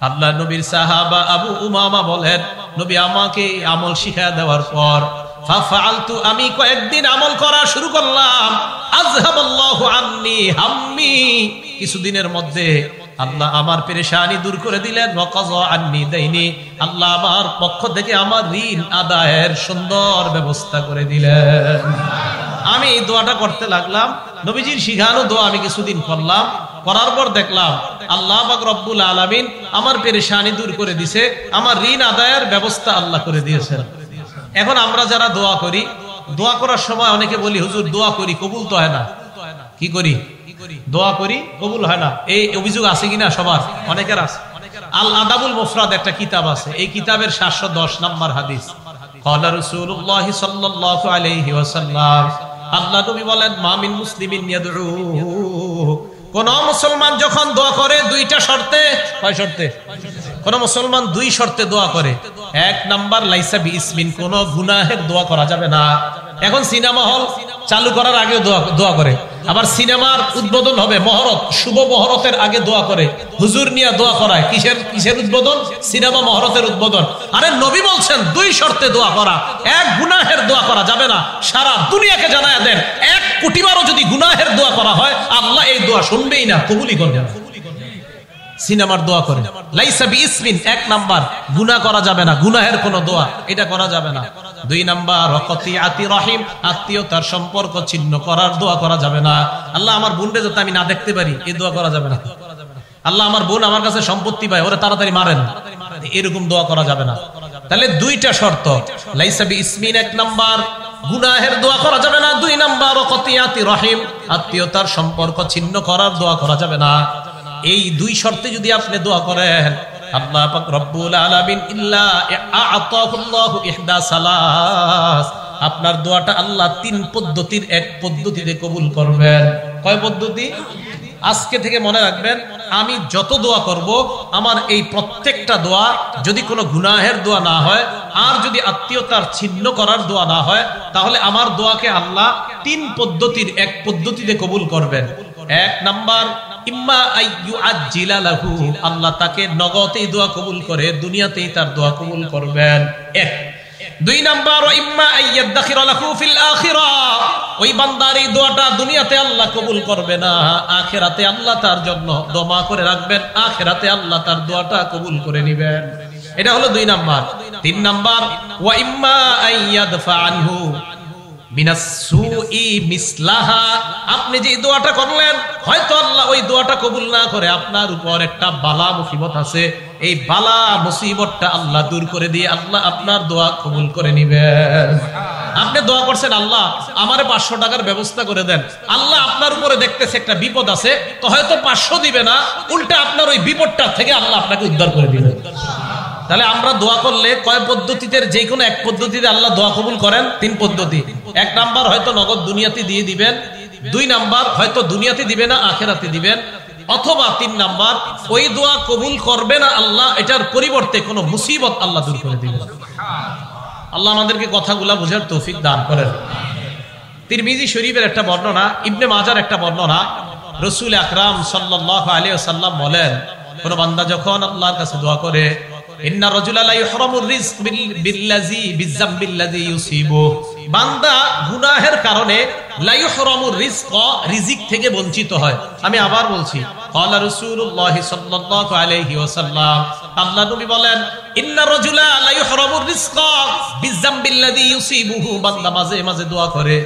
আল্লাহ নবীর সাহাবা আবু উমামা বলেন, নবী আমাকে আমল শিখিয়ে দেওয়ার পর ফাফআলতু, আমি কয়েকদিন আমল করা শুরু করলাম। আযহাবাল্লাহু আন্নী হাম্মি, কিছুদিনের মধ্যে আল্লাহ আমার পেরেশানি দূর করে দিলেন। ওয়াকাযা আন্নী দাইনি, আল্লাহ আমার পক্ষ থেকে আমার ঋণ আদায়ের সুন্দর ব্যবস্থা করে দিলেন। আমি এই দোয়াটা করতে লাগলাম, নবীজির শিখানো দোয়া আমি কিছুদিন করলাম, করার পর দেখলাম আল্লাহ পাক রব্বুল আলামিন আমার পেরেশানি দূর করে দিয়েছে, আমার ঋণ আদায়ের ব্যবস্থা আল্লাহ করে দিয়েছেন। এখন আমরা যারা দোয়া করি, দোয়া করার সময় অনেকে বলি হুজুর দোয়া করি কবুল তো হয় না। কি করি? দোয়া করি কবুল হয় না, এই অভিযোগ আছে কিনা সবার? অনেকের আছে। আল আদাবুল মুফরাদ একটা কিতাব আছে, এই কিতাবের 710 নম্বর হাদিস, ক্বালা রাসূলুল্লাহ সাল্লাল্লাহু আলাইহি ওয়াসাল্লাম, আল্লাহ নবী বলেন, মা মিন মুসলিমিন ইয়াদউ, কোন মুসলমান যখন দোয়া করে দুইটা শর্তে। কয় শর্তে? কোন মুসলমান দুই শর্তে দোয়া করে। এক নাম্বার, লাইসা বিইসমিন, কোন গুনাহের দোয়া করা যাবে না। এখন সিনেমা হল চালু করার আগে দোয়া করে, আবার সিনেমার উদ্বোধন হবে, মহরত, শুভ মহরতের আগে দোয়া করে, হুজুর নিয়ে দোয়া করায়। কিসের উদ্বোধন? সিনেমা মহরতের উদ্বোধন। আরে নবী বলছেন দুই শর্তে দোয়া করা, এক গুনাহের দোয়া করা যাবে না। সারা দুনিয়াকে জানায়া দেন, 1 কোটিবারও যদি গুনাহের দোয়া করা হয় আল্লাহ এই দোয়া শুনবেই না, কবুলই করবে না। সিনেমার দোয়া করে লাইসা বিইসমিন, 1 নাম্বার, গুনাহ করা যাবে না, গুনাহের কোন দোয়া এটা করা যাবে না। 2 নাম্বার, ওয়াকাতিয়াতি রহিম, আত্মীয়তার সম্পর্ক ছিন্ন করার দোয়া করা যাবে না। আল্লাহ আমার বোনকে যাতে আমি না দেখতে পারি, এই দোয়া করা যাবে না। আল্লাহ আমার বোন আমার কাছে সম্পত্তি পায়, ওরে তাড়াতাড়ি মারেন, এরকম দোয়া করা যাবে না। তাহলে দুইটা শর্ত, লাইসা বিইসমিন 1 নাম্বার, গুনাহের দোয়া করা যাবে না। 2 নাম্বার, ওয়াকাতিয়াতি রহিম, আত্মীয়তার সম্পর্ক ছিন্ন করার দোয়া করা যাবে না। এই দুই শর্তে যদি আপনি দোয়া করেন, আল্লাহ পাক রব্বুল আলামিন ইল্লা আ'তাহুল্লাহু ইহদা সালাস, আপনার দোয়াটা আল্লাহ 3 পদ্ধতির এক পদ্ধতিতে কবুল করবেন। কয় পদ্ধতি? আজকে থেকে মনে রাখবেন, আমি যত দোয়া করব আমার এই প্রত্যেকটা দোয়া যদি কোনো গুনাহের দোয়া না হয়, আর যদি আত্মীয়তার ছিন্ন করার দোয়া না হয়, তাহলে আমার দোয়াকে আল্লাহ 3 পদ্ধতির এক পদ্ধতিতে কবুল করবেন। 1 নাম্বার, ইম্মা আইয়ুআজ্জিলা লাহু, আল্লাহ তাকে নগদেই দোয়া কবুল করে, দুনিয়াতেই তার দোয়া কবুল করবেন। 1। 2 নাম্বার, ইম্মা আইয়াদাখিরা লাহু ফিল আখিরাহ, ওই বান্দার এই দোয়াটা দুনিয়াতে আল্লাহ কবুল করবে না, আখিরাতে আল্লাহ তার জন্য দোয়া করে রাখবেন, আখিরাতে আল্লাহ তার দোয়াটা কবুল করে নেবেন। এটা হলো 2 নাম্বার। 3 নাম্বার, ওয়া ইম্মা আইয়াদফা আনহু মিনাস-সুই মিসলাহা, আপনি যে দোয়াটা করলেন হয়তো আল্লাহ ওই দোয়াটা কবুল না করে, আপনার উপর একটা বালা মুসিবত আছে, এই বালা মুসিবতটা আল্লাহ দূর করে দিয়ে আল্লাহ আপনার দোয়া কবুল করে নেবেন। আপনি দোয়া করছেন, আল্লাহ আমারে 500 টাকার ব্যবস্থা করে দেন, আল্লাহ আপনার উপরে দেখতেছে একটা বিপদ আছে, তো হয়তো 500 দিবে না, উল্টা আপনার ওই বিপদটা থেকে আল্লাহ আপনাকে উদ্ধার করে দিবে। তাহলে আমরা দোয়া করলে কয় পদ্ধতিতে, যে কোনো এক পদ্ধতিতে আল্লাহ দোয়া কবুল করেন। 3 পদ্ধতি। 1 নাম্বার, হয়তো নগদ দুনিয়াতে দিয়ে দিবেন। 2 নাম্বার, হয়তো দুনিয়াতে দিবে না, আখিরাতে দিবেন। অথবা 3 নাম্বার, ওই দোয়া কবুল করবে না আল্লাহ, এটার পরিবর্তে কোনো মুসিবত আল্লাহ দূর করে দিবেন। আল্লাহ আমাদেরকে কথাগুলা বোঝার তৌফিক দান করেন। তিরমিজি শরীফের একটা বর্ণনা, ইবনে মাজার একটা বর্ণনা, রাসূল আকরাম সাল্লাল্লাহু আলাইহি ওয়াসাল্লাম বলেন, কোন বান্দা যখন আল্লাহর কাছে দোয়া করে, ইন্না রাজুলা লা ইহরামুর রিজক বিল্লাযী বিযামবিল্লাযী ইউসিবু, বান্দা গুনাহের কারণে লা ইহরামুর রিজক, রিজিক থেকে বঞ্চিত হয়। আমি আবার বলছি, ক্বালা রাসূলুল্লাহ সাল্লাল্লাহু আলাইহি ওয়াসাল্লাম, আল্লাহ নবী বলেন, ইন্না রাজুলা লা ইহরামুর রিজক বিযামবিল্লাযী ইউসিবুহু, বান্দা মাঝে মাঝে দোয়া করে,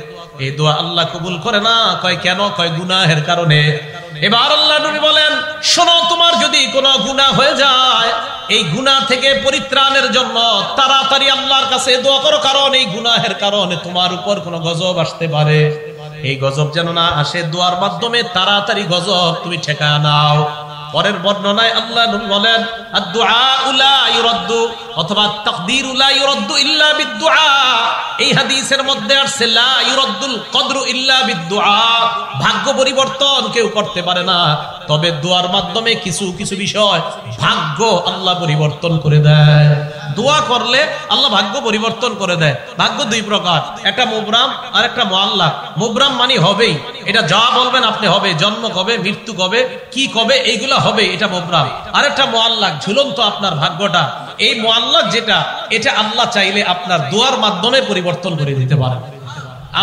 এই দোয়া আল্লাহ কবুল করে না। কয় কেন? কয় গুনাহের কারণে। এবার আল্লাহ নবী বলেন, শোনো, তোমার যদি কোনো গুনাহ হয়ে যায়, এই গুনাহ থেকে পরিত্রাণের জন্য তাড়াতাড়ি আল্লাহর কাছে দোয়া করো, কারণ এই গুনাহের কারণে তোমার উপর কোনো গজব আসতে পারে। এই গজব যেন না আসে, দোয়ার মাধ্যমে তাড়াতাড়ি গজব তুমি ঠেকা নাও। পরের বর্ণনায় আল্লাহ নবী বলেন, আদ-দুআউ লা ইউরাদ্দু, অথবা তাকদীরু লা ইউরাদ্দু ইল্লা বিদ-দুআ, এই হাদিসের মধ্যে আসছে লা ইউরাদ্দুল কদরু ইল্লা বিদুআ, ভাগ্য পরিবর্তন কেউ করতে পারে না, তবে দোয়ার মাধ্যমে কিছু কিছু বিষয় ভাগ্য আল্লাহ পরিবর্তন করে দেয়। দোয়া করলে আল্লাহ ভাগ্য পরিবর্তন করে দেয়। ভাগ্য দুই প্রকার, একটা মুবরাম আর একটা মুআল্লাক। মুবরাম মানে হবেই, এটা যা বলবেন আপনি হবে, জন্ম কবে, মৃত্যু কবে, কি কবে, এইগুলা হবে, এটা মুবরাম। আর একটা মুআল্লাক, ঝুলন্ত আপনার ভাগ্যটা। এই মুআল্লাক যেটা, এটা আল্লাহ চাইলে আপনার দোয়ার মাধ্যমে পরিবর্তন করে দিতে পারেন।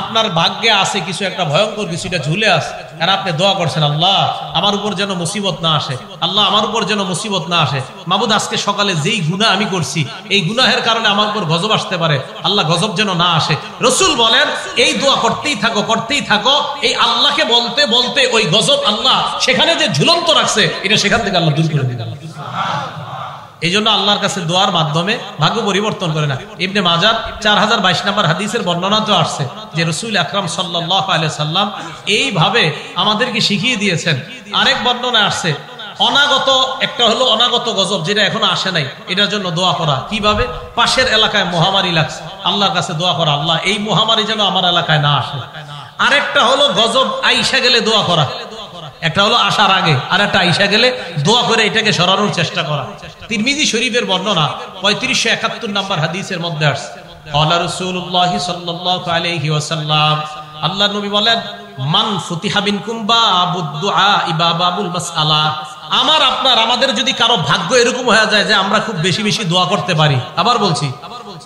আপনার ভাগ্যে আছে কিছু একটা ভয়ঙ্কর কিছু, এটা ঝুলে আছে, আর আপনি দোয়া করছেন আল্লাহ আমার উপর যেন মুসিবত না আসে, আল্লাহ আমার উপর যেন মুসিবত না আসে, মাবুদ আজকে সকালে যেই গুনাহ আমি করছি এই গুনাহের কারণে আমার উপর গজব আসতে পারে, আল্লাহ গজব যেন না আসে। রাসূল বলেন এই দোয়া করতেই থাকো, করতেই থাকো, এই আল্লাহকে বলতে বলতে ওই গজব আল্লাহ সেখানে যে ঝুলন্ত রাখছে এটা সেখান থেকে আল্লাহ দূর করে দিবেন। এই জন্য আল্লাহর কাছে দোয়ার মাধ্যমে ভাগ্য পরিবর্তন করে না। ইবনে মাজাহ 4022 নম্বর হাদিসের বর্ণনা তো আসছে যে রাসূল আকরাম সাল্লাল্লাহু আলাইহি সাল্লাম এইভাবে আমাদেরকে শিখিয়ে দিয়েছেন। আরেক বর্ণনা আসছে অনাগত, একটা হলো অনাগত গজব যেটা এখনো আসে নাই, এটার জন্য দোয়া করা। কিভাবে? পাশের এলাকায় মহামারী লাগছে, আল্লাহর কাছে দোয়া করা আল্লাহ এই মহামারী যেন আমার এলাকায় না আসে। আরেকটা হলো গজব আইসা গেলে দোয়া করা, একটা হলো আসার আগে, আর একটা আইসা গেলে দোয়া করে এটাকে সরানোর চেষ্টা করা। তিরমিজি শরীফের বর্ণনা 3571 নম্বর হাদিসের মধ্যে আসছে ক্বালা রাসূলুল্লাহ সাল্লাল্লাহু আলাইহি ওয়াসাল্লাম, আল্লাহর নবী বলেন মান ফুতিহা বিনকুম বাবুদ দুআ বাবুল মাসআলা, আমার আপনার আমাদের যদি কারো ভাগ্য এরকম হয়ে যায় যে আমরা খুব বেশি বেশি দোয়া করতে পারি। আবার বলছি,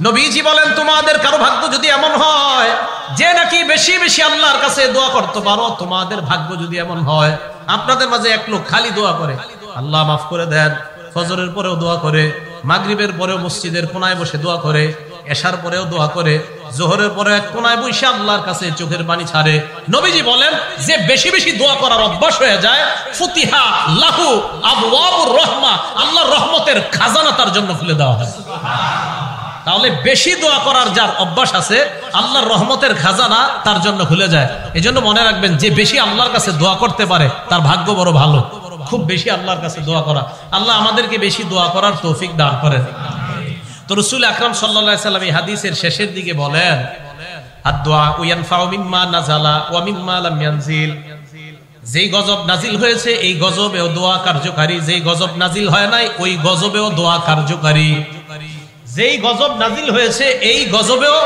নবীজি বলেন তোমাদের কারো ভাগ্য যদি এমন হয় যে নাকি বেশি বেশি আল্লাহর কাছে দোয়া করতে পারো, তোমাদের ভাগ্য যদি এমন হয়, আপনাদের মাঝে এক লোক খালি দোয়া করে আল্লাহ মাফ করে দেন, ফজরের পরেও দোয়া করে, মাগরিবের পরেও মসজিদের কোনায় বসে দোয়া করে, এশার পরেও দোয়া করে, জোহরের পরে এক কোনায় বসে আল্লাহর কাছে চোখের পানি ছাড়ে, নবীজি বলেন যে বেশি বেশি দোয়া করার অভ্যাস হয়ে যায়, ফুতিহা লাহু আবওয়াবুর রাহমা, আল্লাহর রহমতের খাজানা তার জন্য খুলে দেওয়া হয়। তাহলে বেশি দোয়া করার যার অভ্যাস আছে আল্লাহর রহমতের খাজানা তার জন্য খুলে যায়। এজন্য মনে রাখবেন যে বেশি আল্লাহর কাছে দোয়া করতে পারে তার ভাগ্য বড় ভালো। খুব বেশি আল্লাহর কাছে দোয়া করা, আল্লাহ আমাদেরকে বেশি দোয়া করার তৌফিক দান করেন। তো রাসূল আকরাম সাল্লাল্লাহু আলাইহি সাল্লাম এই হাদিসের শেষের দিকে বলেন আদ-দুআ ইয়ানফাউ মিম্মা নাযালা ওয়া মিম্মা লাম ইয়ানজিল, যেই গজব নাজিল হয়েছে এই গজবেও দোয়া কার্যকারী, যেই গজব নাজিল হয় নাই ওই গজবেও দোয়া কার্যকারী। যেই গজব নাজিল হয়েছে এই গজবেও,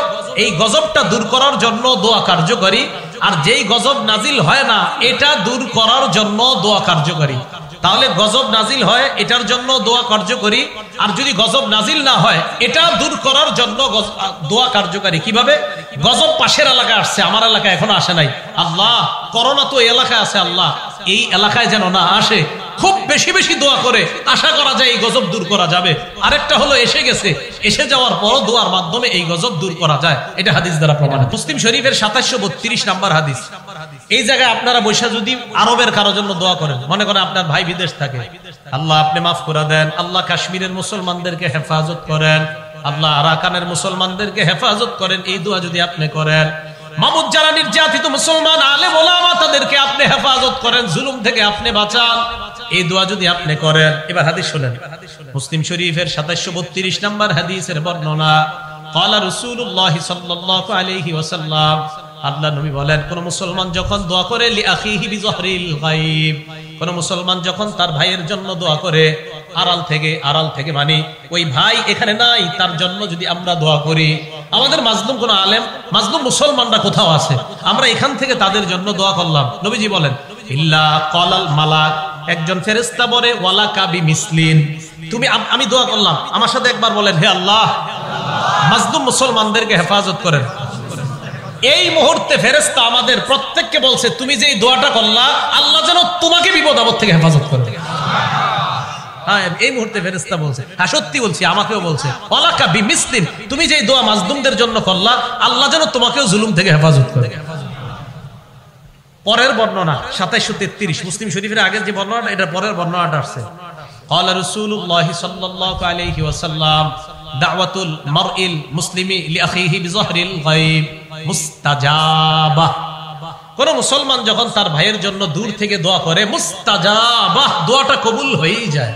এই গজবটা দূর করার জন্য দোয়া কার্যকারী, আর যেই গজব নাজিল হয় না এটা দূর করার জন্য দোয়া কার্যকারী। তাহলে গজব নাজিল হয় এটার জন্য দোয়া কার্যকরী, আর যদি গজব নাজিল না হয় এটা দূর করার জন্য দোয়া কার্যকারী। কিভাবে? গজব পাশের এলাকায় আসছে, আমার এলাকায় এখনো আসে নাই, আল্লাহ করোনা তো এলাকায় আছে, আল্লাহ এই এলাকায় যেন না আসে, খুব বেশি বেশি দোয়া করে আশা করা যায় এই গজব দূর করা যাবে। আরেকটা হলো এসে গেছে, এসে যাওয়ার পর দোয়ার মাধ্যমে এই গজব দূর করা যায়, এটা হাদিস দ্বারা প্রমাণিত। মুসলিম শরীফের 2732 নম্বর হাদিস। এই জায়গায় আপনারা বৈশা যদি আরবের কারো জন্য দোয়া করেন, মনে করেন আপনার ভাই বিদেশ থাকে, আল্লাহ আপনি মাফ করে দেন, আল্লাহ কাশ্মীরের মুসলমানদেরকে হেফাজত করেন, আল্লাহ আরাকানের মুসলমানদেরকে হেফাজত করেন, এই দোয়া যদি আপনি করেন, মামুদ যারা নির্যাতিত মুসলমান আলেম ওলামা তাদেরকে আপনি হেফাজত করেন, জুলুম থেকে আপনি বাঁচান, এই দোয়া যদি আপনি করেন। এবার হাদিস শুনেন, মুসলিম শরীফের 2732 নম্বর হাদিসের বর্ণনা ক্বালা রাসূলুল্লাহ সাল্লাল্লাহু আলাইহি ওয়াসাল্লাম, আল্লাহ নবী বলেন কোন মুসলমান যখন দোয়া করে লি আখিহি বিযহরিল গায়ব, কোন মুসলমান যখন তার ভাইয়ের জন্য দোয়া করে আড়াল থেকে মানে ওই ভাই এখানে নাই তার জন্য যদি আমরা দোয়া করি, আমাদের মাজলুম কোন আলেম, মাজলুম মুসলমানরা কোথাও আছে, আমরা এখান থেকে তাদের জন্য দোয়া করলাম, নবীজি বলেন ইল্লা ক্বালাল মালাক, একজন ফেরেশতা বলে ওয়ালাকা বিমিসলিন, তুমি আমি দোয়া করলাম, আমার সাথে একবার বলেন হে আল্লাহ মাজলুম মুসলমানদেরকে হেফাজত করেন। এই মুহূর্তে ফেরেশতা আমাদের প্রত্যেককে বলছে তুমি যে এই দোয়াটা করলা আল্লাহ যেন তোমাকে বিপদ আপদ থেকে হেফাজত করে। হ্যাঁ, এই মুহূর্তে ফেরেশতা বলছে, হ্যাঁ সত্যি বলছি, আমাকেও বলছে ওয়ালাকা বিমিসলিন, তুমি যে এই দোয়া মাজলুমদের জন্য করলা আল্লাহ যেন তোমাকেও জুলুম থেকে হেফাজত করে। পরের বর্ণনা 2733 মুসলিম শরীফের আগের যে বর্ণনাটা, এটা পরের বর্ণনাটা আসছে ক্বালা রাসূলুল্লাহ সাল্লাল্লাহু আলাইহি ওয়াসাল্লাম দাওয়াতুল মারইল মুসলিমি লিআখিহি বিযহরিল গায়ব মুস্তাজাবা, কোন মুসলমান যখন তার ভাইয়ের জন্য দূর থেকে দোয়া করে মুস্তাজাবা, দোয়াটা কবুল হয়েই যায়।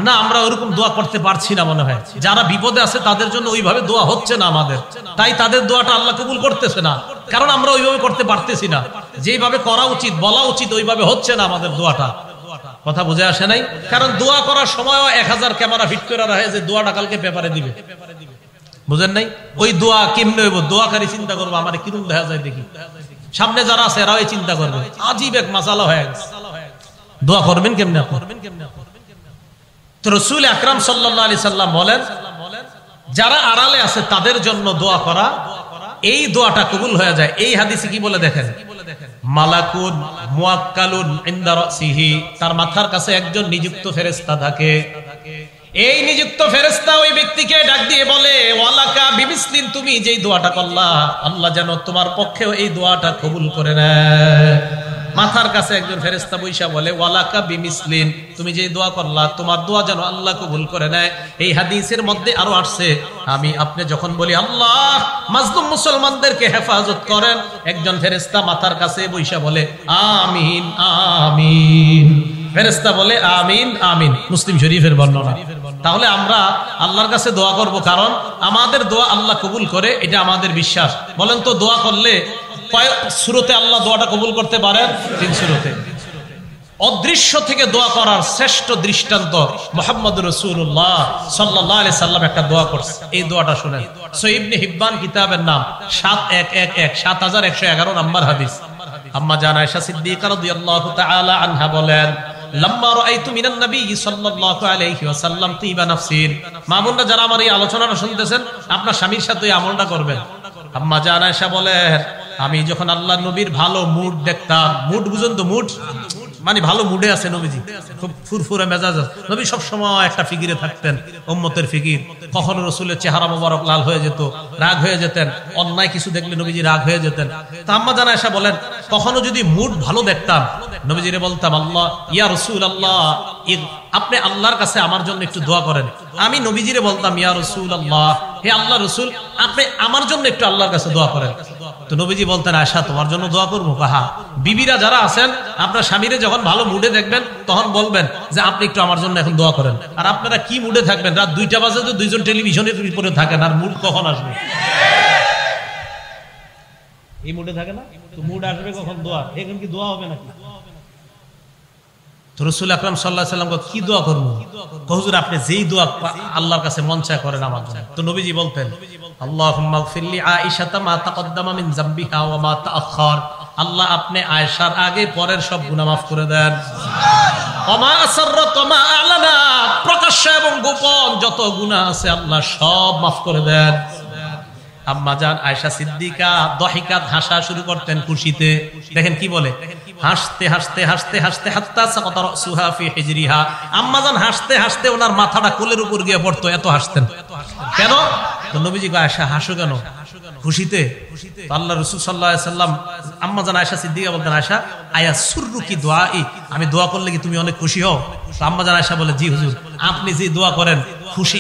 না আমরা ওরকম দোয়া করতে পারছি না মনে হয়, যারা বিপদে আছে তাদের জন্য ওইভাবে দোয়া হচ্ছে না আমাদের, তাই তাদের দোয়াটা আল্লাহ কবুল করতেছে না, কারণ আমরা ওইভাবে করতে পারতেছি না, যেভাবে করা উচিত বলা উচিত ওইভাবে হচ্ছে না আমাদের দোয়াটা। কথা বুঝে আসে নাই? কারণ দোয়া করার সময় 1000 ক্যামেরা ফিট করে রাখে যে দোয়াটা কালকে পেপারে দিবে, বুঝেন নাই? ওই দোয়া কেমনে হইব, দোয়াকারী চিন্তা করবো আমার কিরম দেখা যায় দেখি, সামনে যারা আছে এরাও চিন্তা করবে, আজীব এক মাসালা হয়ে গেছে, দোয়া করবেন কেমনে? তো রাসূল আকরাম সাল্লাল্লাহু আলাইহি সাল্লাম বলেন, যারা আড়ালে আছে তাদের জন্য দোয়া করা, এই দোয়াটা কবুল হয়ে যায়। এই হাদিসে কি বলে দেখেন, মালাকুন মুআক্কালুন ইনদা রাসিহি, তার মাথার কাছে একজন নিযুক্ত ফেরেশতা থাকে। এই নিযুক্ত ফেরেশতা ওই ব্যক্তিকে ডাক দিয়ে বলে, ওয়ালাকা বিমিসলিন, তুমি যেই দোয়াটা করলা আল্লাহ যেন তোমার পক্ষেও এই দোয়াটা কবুল করে নেয়। মাথার কাছে একজন ফেরেশতা বৈশা বলে, ওয়ালাকা বিমিসলিন, তুমি যেই দোয়া করলা তোমার দোয়া যেন আল্লাহ কবুল করে নেয়। এই হাদিসের মধ্যে আরো আসছে, আমি আপনি যখন বলি আল্লাহ মাজলুম মুসলমানদেরকে হেফাজত করেন, একজন ফেরেশতা মাথার কাছে বৈশা বলে আমিন আমিন, ফেরেশতা বলে আমিন আমিন, মুসলিম শরীফের বর্ণনা। তাহলে আমরা আল্লাহর কাছে দোয়া করব, কারণ আমাদের দোয়া আল্লাহ কবুল করে, এটা আমাদের বিশ্বাস। বলেন তো দোয়া করলে কয় সূরাতে আল্লাহ দোয়াটা কবুল করতে পারেন? 3 সূরাতে। অদৃশ্য থেকে দোয়া করার শ্রেষ্ঠ দৃষ্টান্ত মুহাম্মদুর রাসূলুল্লাহ সাল্লাল্লাহু আলাইহি সাল্লাম একটা দোয়া করছে, এই দোয়াটা শুনেন। সহিহ ইবনে হিব্বান কিতাবের নাম 7111 নম্বর হাদিস। আম্মা জান আয়েশা সিদ্দিকা রাদিয়াল্লাহু তাআলা আনহা বলেন, লাম্মা রাআইতু মিনান নবী সাল্লাল্লাহু আলাইহি ওয়াসাল্লাম তিবা নাফসিন, মা বোনরা যারা আমার এই আলোচনাটা শুনতেছেন, আপনার স্বামীর সাথে এই আমলটা করবেন। আম্মা জান আয়েশা বলেন, আমি যখন আল্লাহর নবীর ভালো মুড দেখতাম, মুড বুঝুন তো, মুড মানে ভালো মুডে আছে নবীজি, খুব ফুরফুরে মেজাজ আছে নবী, সব সময় একটা ফিকিরে থাকতেন, উম্মতের ফিকির। কখনো রাসূলের চেহারা মোবারক লাল হয়ে যেত, রাগ হয়ে যেতেন, অন্যায় কিছু দেখলে নবীজি রাগ হয়ে যেতেন। তা আম্মা জান আয়েশা বলেন, কখনো যদি মুড ভালো দেখতাম, নবীজিরে বলতাম, আল্লাহ ইয়া রাসূলুল্লাহ, আপনি আল্লাহর কাছে আমার জন্য একটু দোয়া করেন। আমি নবীজিরে বলতাম, ইয়া রাসূলুল্লাহ, হে আল্লাহ রাসূল, আপনি আমার জন্য একটু আল্লাহর কাছে দোয়া করেন। তো নবীজি বলতেন, আয়েশা তোমার জন্য দোয়া করবো? কাহা বিবিরা যারা আছেন, আপনার স্বামীরে যখন ভালো মুডে দেখবেন তখন বলবেন যে আপনি একটু আমার জন্য এখন দোয়া করেন। আর আপনারা কি মুডে থাকবেন? রাত 2টা বাজে তো দুইজন টেলিভিশনের উপরে থাকেন, আর মুড কখন আসবে? এই মুডে থাকে না তো, মুড আসবে কখন? দোয়া। এখন কি দোয়া হবে নাকি? তো রাসূল আকরাম সাল্লাল্লাহু আলাইহি ওয়াসাল্লাম কি দোয়া করব? হুজুর আপনি যেই দোয়া আল্লাহর কাছে মন চায় করেন আমার জন্য। তো নবীজি বলতেন, আল্লাহুম্মা গফিরলি আয়েশাতা মা তাকদ্দামা মিন যামবিহা ওয়া মা তাআখার, আল্লাহ আপনি আয়েশার আগে পরের সব গুনাহ মাফ করে দেন। সুবহানাল্লাহ। ওয়া মা আসররাত ওয়া মা আ'লানা, প্রকাশ্য এবং গোপন যত গুনাহ আছে আল্লাহ সব মাফ করে দেন। আম্মা জান আয়েশা সিদ্দিকা দহিকাত, হাসা শুরু করতেন খুশিতে। দেখেন কি বলে, হাসতে হাসতে হাসতে হাসতে হাত্তা সাকাতা রাসুহা ফি হিজরিহা, আম্মা জান হাসতে হাসতে ওনার মাথাটা কোলের উপর গিয়ে পড়তো, এত হাসতেন। কেন? তো নবীজি কয়, আয়েশা হাসো কেন? খুশিতে। তো আল্লাহ রাসূল সাল্লাল্লাহু আলাইহি সাল্লাম আম্মা জান আয়েশা সিদ্দিকা বলতেন, আয়েশা আয়া সুররুকি দুআই, আমি দোয়া করলে কি তুমি অনেক খুশি হও? তো আম্মা জান আয়েশা বলে, জি হুজুর, আপনি যে দোয়া করেন খুশি,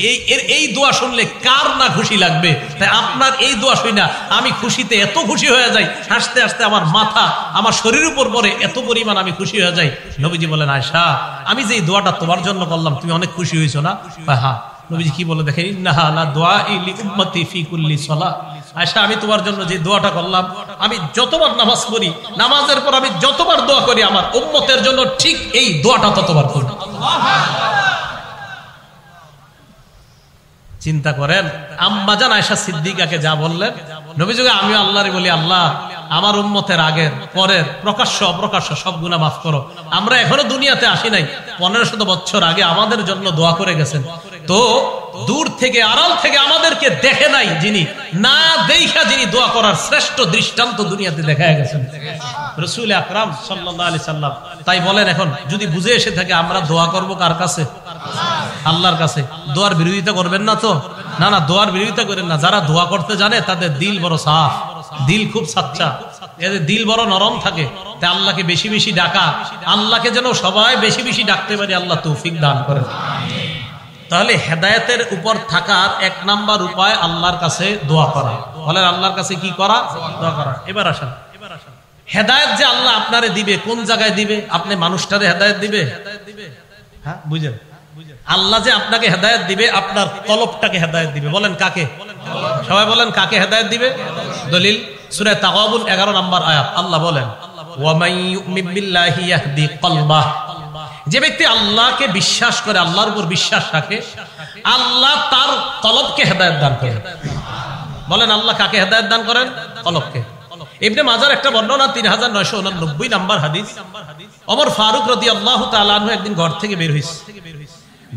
এই দোয়া শুনলে কার না খুশি লাগবে? তাই আপনার এই দোয়া শুনি না আমি খুশিতে এত খুশি হয়ে যাই, হাসতে হাসতে আমার মাথা আমার শরীরের উপর পড়ে, এত পরিমাণ আমি খুশি হয়ে যাই। নবীজি বলেন, আয়েশা আমি যে দোয়াটা তোমার জন্য করলাম তুমি অনেক খুশি হয়েছো না? হ্যাঁ। নবীজি কি বলে দেখেন, ইন্নাহা লা দুআই লি উম্মতি ফি কুল্লি সালাহ, আয়েশা আমি তোমার জন্য যে দোয়াটা করলাম, আমি যতবার নামাজ পড়ি, নামাজের পর আমি যতবার দোয়া করি আমার উম্মতের জন্য ঠিক এই দোয়াটা ততবার করি। চিন্তা করেন, আম্মা জান আয়েশা সিদ্দিকাকে যা বললেন, নবীজিকে আমিও আল্লাহরে বলি, আল্লাহ আমার উম্মতের আগের পরের প্রকাশ্য অপ্রকাশ্য সব গুনাহ মাফ করো। আমরা এখনো দুনিয়াতে আসি নাই, 1500 বছর আগে আমাদের জন্য দোয়া করে গেছেন। তো দূর থেকে আড়াল থেকে আমাদেরকে দেখে নাই যিনি, না দেখা যিনি দোয়া করার শ্রেষ্ঠ দৃষ্টান্ত দুনিয়াতে দেখায় গেছেন, রাসূল আকরাম সাল্লাল্লাহু আলাইহি সাল্লাম। তাই বলেন, এখন যদি বুঝে এসে থাকে আমরা দোয়া করব কার কাছে? আল্লাহর কাছে। দোয়ার বিরোধিতা করবেন না তো? না না, দোয়ার বিরোধিতা করেন না। যারা দোয়া করতে জানে তাদের দিল বড় সাফ, দিল খুব সাচ্চা, এদের দিল বড় নরম থাকে। তাই আল্লাহকে বেশি বেশি ডাকা, আল্লাহকে যেন সবাই বেশি বেশি ডাকতে পারি, আল্লাহ তৌফিক দান করেন। তাহলে হেদায়েতের উপর থাকার 1 নাম্বার উপায় আল্লাহর কাছে দোয়া করা। বলেন আল্লাহর কাছে কি করা? দোয়া করা। এবার আসেন, হেদায়েত যে আল্লাহ আপনারে দিবে, কোন জায়গায় দিবে? আপনি মানুষটারে হেদায়েত দিবে? হ্যাঁ বুঝেন, আল্লাহ যে আপনাকে হেদায়েত দিবে, আপনার কলবটাকে হেদায়েত দিবে। বলেন কাকে? সবাই বলেন কাকে হেদায়েত দিবে? দলিল সূরা তাগাবুন 11 নম্বর আয়াত। আল্লাহ বলেন ওয়া মান ইউমিন বিল্লাহি ইয়াহদি কলবাহ, যে ব্যক্তি আল্লাহকে বিশ্বাস করে, আল্লাহর উপর বিশ্বাস রাখে, আল্লাহ তার কলবকে হেদায়েত দান করেন। বলেন আল্লাহ কাকে হেদায়েত দান করেন? কলবকে। ইবনে মাজার একটা বর্ণনা 3989 নম্বর হাদিস। ওমর ফারুক রাদিয়াল্লাহু তাআলা আনহু একদিন ঘর থেকে বের হইছে।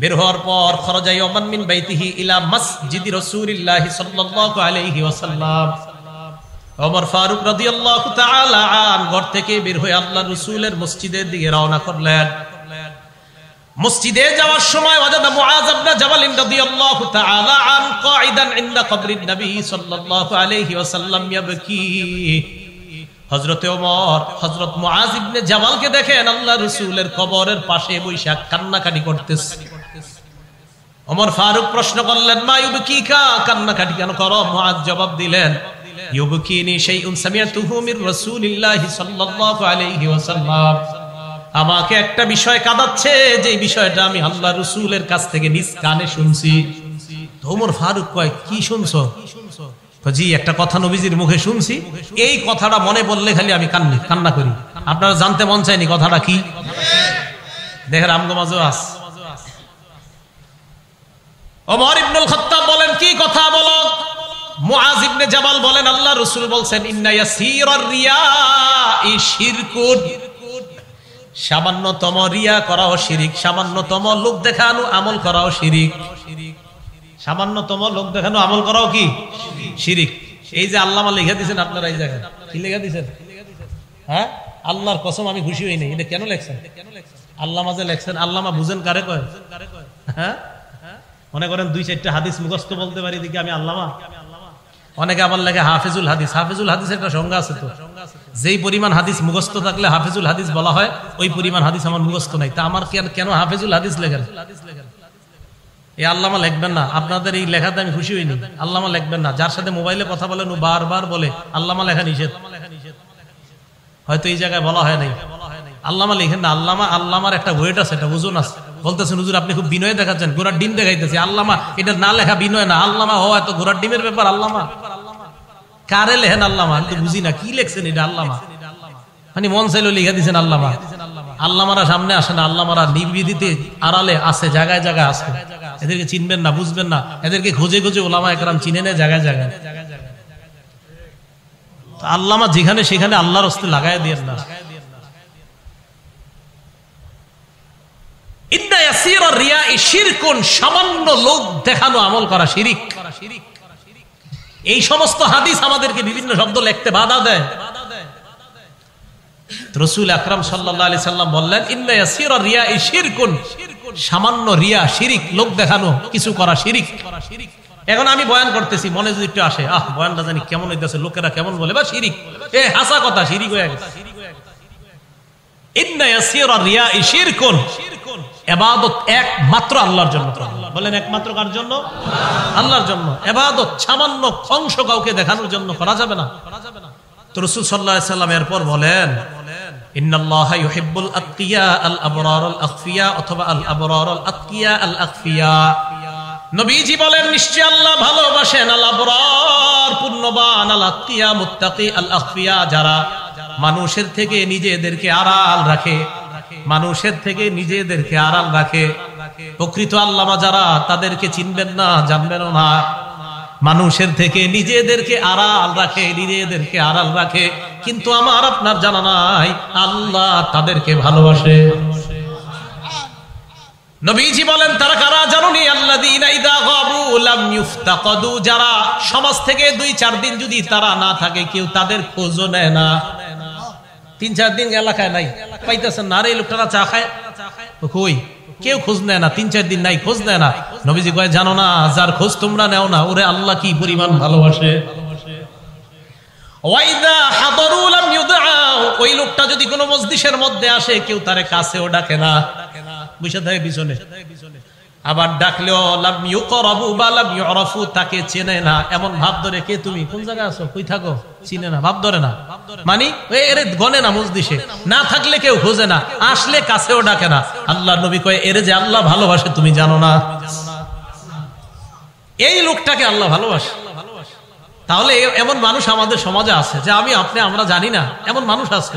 বের হওয়ার পর খরজা ইয়ামান মিন বাইতিহি ইলা মসজিদি রাসূলিল্লাহ সাল্লাল্লাহু আলাইহি ওয়াসাল্লাম। ওমর ফারুক রাদিয়াল্লাহু তাআলা আন ঘর থেকে বের হয়ে আল্লাহর রাসূলের মসজিদের দিকে রওনা করলেন। মসজিদে যাওয়ার সময় ওয়াজাদা মুআজ ইবনে জাবাল রাদিয়াল্লাহু তাআলা আন কাঈদান ইনদা কবরিন নবী সাল্লাল্লাহু আলাইহি ওয়াসাল্লাম ইয়াবকি। হযরত ওমর হযরত মুআজ ইবনে জাবালকে দেখেন আল্লাহর রাসূলের কবরের পাশে বসে কান্নাকাটি করতেছে। ওমর ফারুক প্রশ্ন করলেন মা ইউবকিকা, কান্নাকাটি কেন করো? মুআজ জবাব দিলেন ইউবকিনি শাইউন সামিআতুহু মির রাসূলিল্লাহি সাল্লাল্লাহু আলাইহি ওয়াসাল্লাম, আমাকে একটা বিষয় কাঁদাচ্ছে, যে বিষয়টা আমি আল্লাহর রাসূলের কাছ থেকে নিজ কানে শুনছি। ওমর ফারুক কয় কি শুনছো? জি একটা কথা নবীজির মুখে শুনছি, এই কথাটা মনে পড়লে খালি আমি কান্না করি। আপনারা জানতে মন চায়নি কথাটা কি? দেখেন আমগো মাঝে আস। ওমর ইবনুল খাত্তাব বলেন কি কথা বলো? মুআজ ইবনে জাবাল বলেন আল্লাহর রাসূল বলছেন ইন্না ইয়াসীরার রিয়াই শিরকুন, সামান্যতম রিয়া করাও শিরিক, সামান্যতম লোক দেখানো আমল করাও শিরিক। সামান্যতম লোক দেখানো আমল করাও কি শিরিক। এই যে আল্লামা লিখে দিয়েছেন আপনারা এই জায়গায়, কি লিখে দিয়েছেন? হ্যাঁ আল্লাহর কসম আমি খুশি হই নাই। এটা কেন লেখছেন? আল্লামা যে লেখছেন, আল্লামা বুঝেন কারে কয়? হ্যাঁ মনে করেন 2-4টা হাদিস মুখস্থ বলতে পারি দিকে আমি আল্লামা। অনেকে আবার লেখে হাফিজুল হাদিস। হাফিজুল হাদিসের একটা সংজ্ঞা আছে তো, যেই পরিমাণ হাদিস মুখস্থ থাকলে হাফিজুল হাদিস বলা হয়, ওই পরিমাণ হাদিস আমার মুখস্থ নাই। তা আমার কেন হাফিজুল হাদিস লেখেন? এই আল্লামা লিখবেন না। আপনাদের এই লেখাতে আমি খুশি হইনি। আল্লামা লিখবেন না। যার সাথে মোবাইলে কথা বলেন ও বারবার বলে আল্লামা লেখা নিষেধ, হয়তো এই জায়গায় বলা হয় নাই। আল্লামা লিখেন না। আল্লামার একটা ওয়েট আছে, একটা ওজন আছে। বলতেছেন হুজুর আপনি খুব বিনয় দেখাচ্ছেন, ঘোড়ার ডিম দেখাইতেছে। আল্লামা এটা না লেখা বিনয় না, আল্লামা ও এত ঘোড়ার ডিমের ব্যাপার। আল্লামা কারে লেখেন? আল্লামা আমি তো বুঝি না কি লেখছেন এটা। আল্লামা মানে মন চাইলো লিখে দিচ্ছেন আল্লামা। আল্লামারা সামনে আসে না, আল্লামারা নির্বিধিতে আড়ালে আছে, জায়গায় জায়গায় আছে। এদেরকে চিনবেন না, বুঝবেন না। এদেরকে খুঁজে খুঁজে ওলামা একরাম চিনে নেয় জায়গায় জায়গায়। আল্লামা যেখানে সেখানে আল্লাহর হস্তে লাগাই দিয়েন না। ইন্না ইয়াসীরার রিয়াই শিরকুন, সামান্য লোক দেখানো আমল করা শিরিক। এই সমস্ত হাদিস আমাদেরকে বিভিন্ন শব্দ লিখতে বাধা দেয়। রাসূল আকরাম সাল্লাল্লাহু আলাইহি সাল্লাম বললেন ইন্না ইয়াসীরার রিয়াই শিরকুন, সামান্য রিয়া শিরিক, লোক দেখানো কিছু করা শিরিক। এখন আমি বয়ান করতেছি, মনে যদি একটু আসে বয়ানটা জানি কেমন হইতেছে, লোকেরা কেমন বলে, বা শিরিক, হাসা কথা, শিরিক হয়ে গেছে। ইন্না ইয়াসীরার রিয়াই শিরকুন, ইবাদত একমাত্র আল্লাহর জন্য। বলেন একমাত্র কার জন্য? আল্লাহর জন্য। ইবাদত সামান্য অংশ কাউকে দেখানোর জন্য করা যাবে না। তো রাসূল সাল্লাল্লাহু আলাইহি সাল্লাম এরপর বলেন ইন্নাল্লাহা ইউহিব্বুল আতকিয়া আল আবরার আল আখফিয়া, অথবা আল আবরার আল আতকিয়া আল আখফিয়া। নবীজি বলেন নিশ্চয় আল্লাহ ভালোবাসেন আল আবরার পুণ্যবান, আল আতকিয়া মুত্তাকি, আল আখফিয়া যারা মানুষের থেকে নিজেদেরকে আড়াল রাখে, মানুষের থেকে নিজেদেরকে আড়াল রাখে। প্রকৃত আল্লামা যারা, তাদেরকে চিনবেন না, জানবেন না। মানুষের থেকে নিজেদেরকে আড়াল রাখে, নিজেদেরকে আড়াল রাখে, কিন্তু আমার আপনার জানা নাই আল্লাহ তাদেরকে ভালোবাসে। নবীজি বলেন তারা কারা জানুনি? আল্লাযীনা ইযা গাবু লাম ইফতাকাদু, যারা সমাজ থেকে 2-4 দিন যদি তারা না থাকে, কেউ তাদের খোঁজও নেয় না। 3-4 দিন এলাকায় নাই, পাইতেছেন না, আরে লোকটা চা খায় কই, কেউ খোঁজ নেয় না। 3-4 দিন নাই, খোঁজ নেয় না। নবীজি কয় জানো না, যার খোঁজ তোমরা নেও না, ওরে আল্লাহ কি পরিমাণ ভালোবাসে। ওয়াইদা হাদারু লাম ইউদআউ, ওই লোকটা যদি কোনো মজলিসের মধ্যে আসে, কেউ তারে কাছেও ডাকে না, বসে থাকে পিছনে। আবার ডাকলেও লাম ইউকরাবু বা লাম ইউরাফু, তাকে চেনে না এমন ভাব ধরে, কে তুমি, কোন জায়গায় আছো, কই থাকো, চিনে না, ভাব ধরে না, মানে এর গনে না মজলিসে, না থাকলে কেউ খোঁজে না, আসলে কাছেও ডাকে না। আল্লাহ নবী কয় এর যে আল্লাহ ভালোবাসে তুমি জানো না। এই লোকটাকে আল্লাহ ভালোবাসে। তাহলে এমন মানুষ আমাদের সমাজে আছে যে আমি আপনি আমরা জানি না, এমন মানুষ আছে।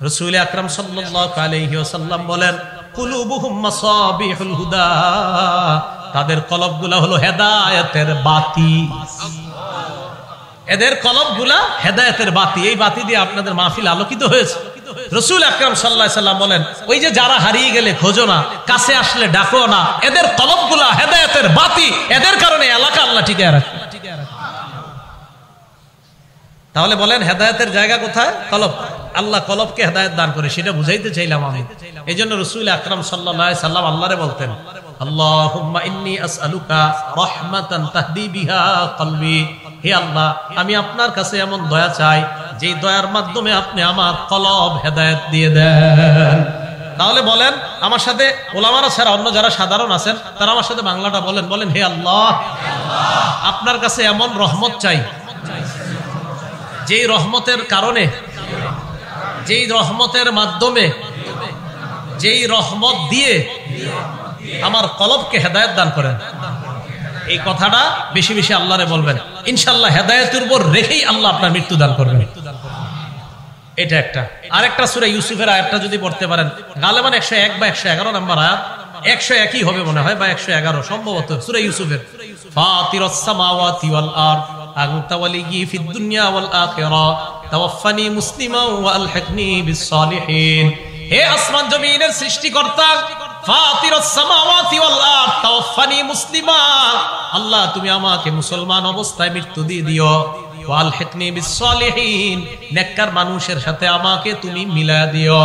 রাসূল আকরাম সাল্লাল্লাহু আলাইহি ওয়াসাল্লাম বলেন কুলুবুহুম মাসাবিহুল হুদা, তাদের কলবগুলা হলো হেদায়েতের বাতি। এদের কলবগুলা হেদায়েতের বাতি, এই বাতি দিয়ে আপনাদের মাহফিল আলোকিত হয়েছে। রাসূল আকরাম সাল্লাল্লাহু আলাইহি ওয়াসাল্লাম বলেন ওই যে যারা হারিয়ে গেলে খোঁজো না, কাছে আসলে ডাকো না, এদের কলবগুলা হেদায়েতের বাতি, এদের কারণে এলাকা আল্লাহ টিকে রাখে। তাহলে বলেন হেদায়েতের জায়গা কোথায়? কলব। আল্লাহ কলবকে হেদায়েত দান করে, সেটা বুঝাইতে চাইলাম আমি। এই জন্য রাসূল আকরাম সাল্লাল্লাহু আলাইহি সাল্লাম আল্লাহরে বলতেন আল্লাহুম্মা ইন্নী আসআলুকা রাহমাতান তাহদি বিহা কলবি, হে আল্লাহ আমি আপনার কাছে এমন দয়া চাই যে দয়ার মাধ্যমে আপনি আমার কলব হেদায়েত দিয়ে দেন। তাহলে বলেন আমার সাথে, ওলামারা ছাড়া অন্য যারা সাধারণ আছেন তারা আমার সাথে বাংলাটা বলেন, বলেন হে আল্লাহ আপনার কাছে এমন রহমত চাই, যেই রহমতের কারণে, যেই রহমতের মাধ্যমে, যেই রহমত দিয়ে আমার কলবকে হেদায়েত দান করেন। এই কথাটা বেশি বেশি আল্লাহরে বলবেন, ইনশাআল্লাহ হেদায়েতের উপর রেখেই আল্লাহ আপনার মৃত্যু দান করবেন। এটা একটা। আরেকটা সূরা ইউসুফের আয়াতটা যদি পড়তে পারেন, গালেবান 101 বা 111 নম্বর আয়াত, 101ই হবে মনে হয় বা 111 সম্ভবত, সূরা ইউসুফের ফাতিরাস সামাওয়াতি ওয়াল আরদ আনতা ওয়ালিয়্যি ফিদ দুনিয়া ওয়াল আখিরা তাওয়াফফানি মুসলিমান ওয়া আলহিকনি বিস সালিহিন। হে আসমান জমিনের সৃষ্টিকর্তা, ফাতিরাস সামাওয়াতি ওয়াল আরদ তাওয়াফফানি মুসলিমা, আল্লাহ তুমি আমাকে মুসলমান অবস্থায় মৃত্যু দিয়ে দিও, ওয়া আলহিকনি বিস সালিহিন, নেককার মানুষের সাথে আমাকে তুমি মিলায়া দিও।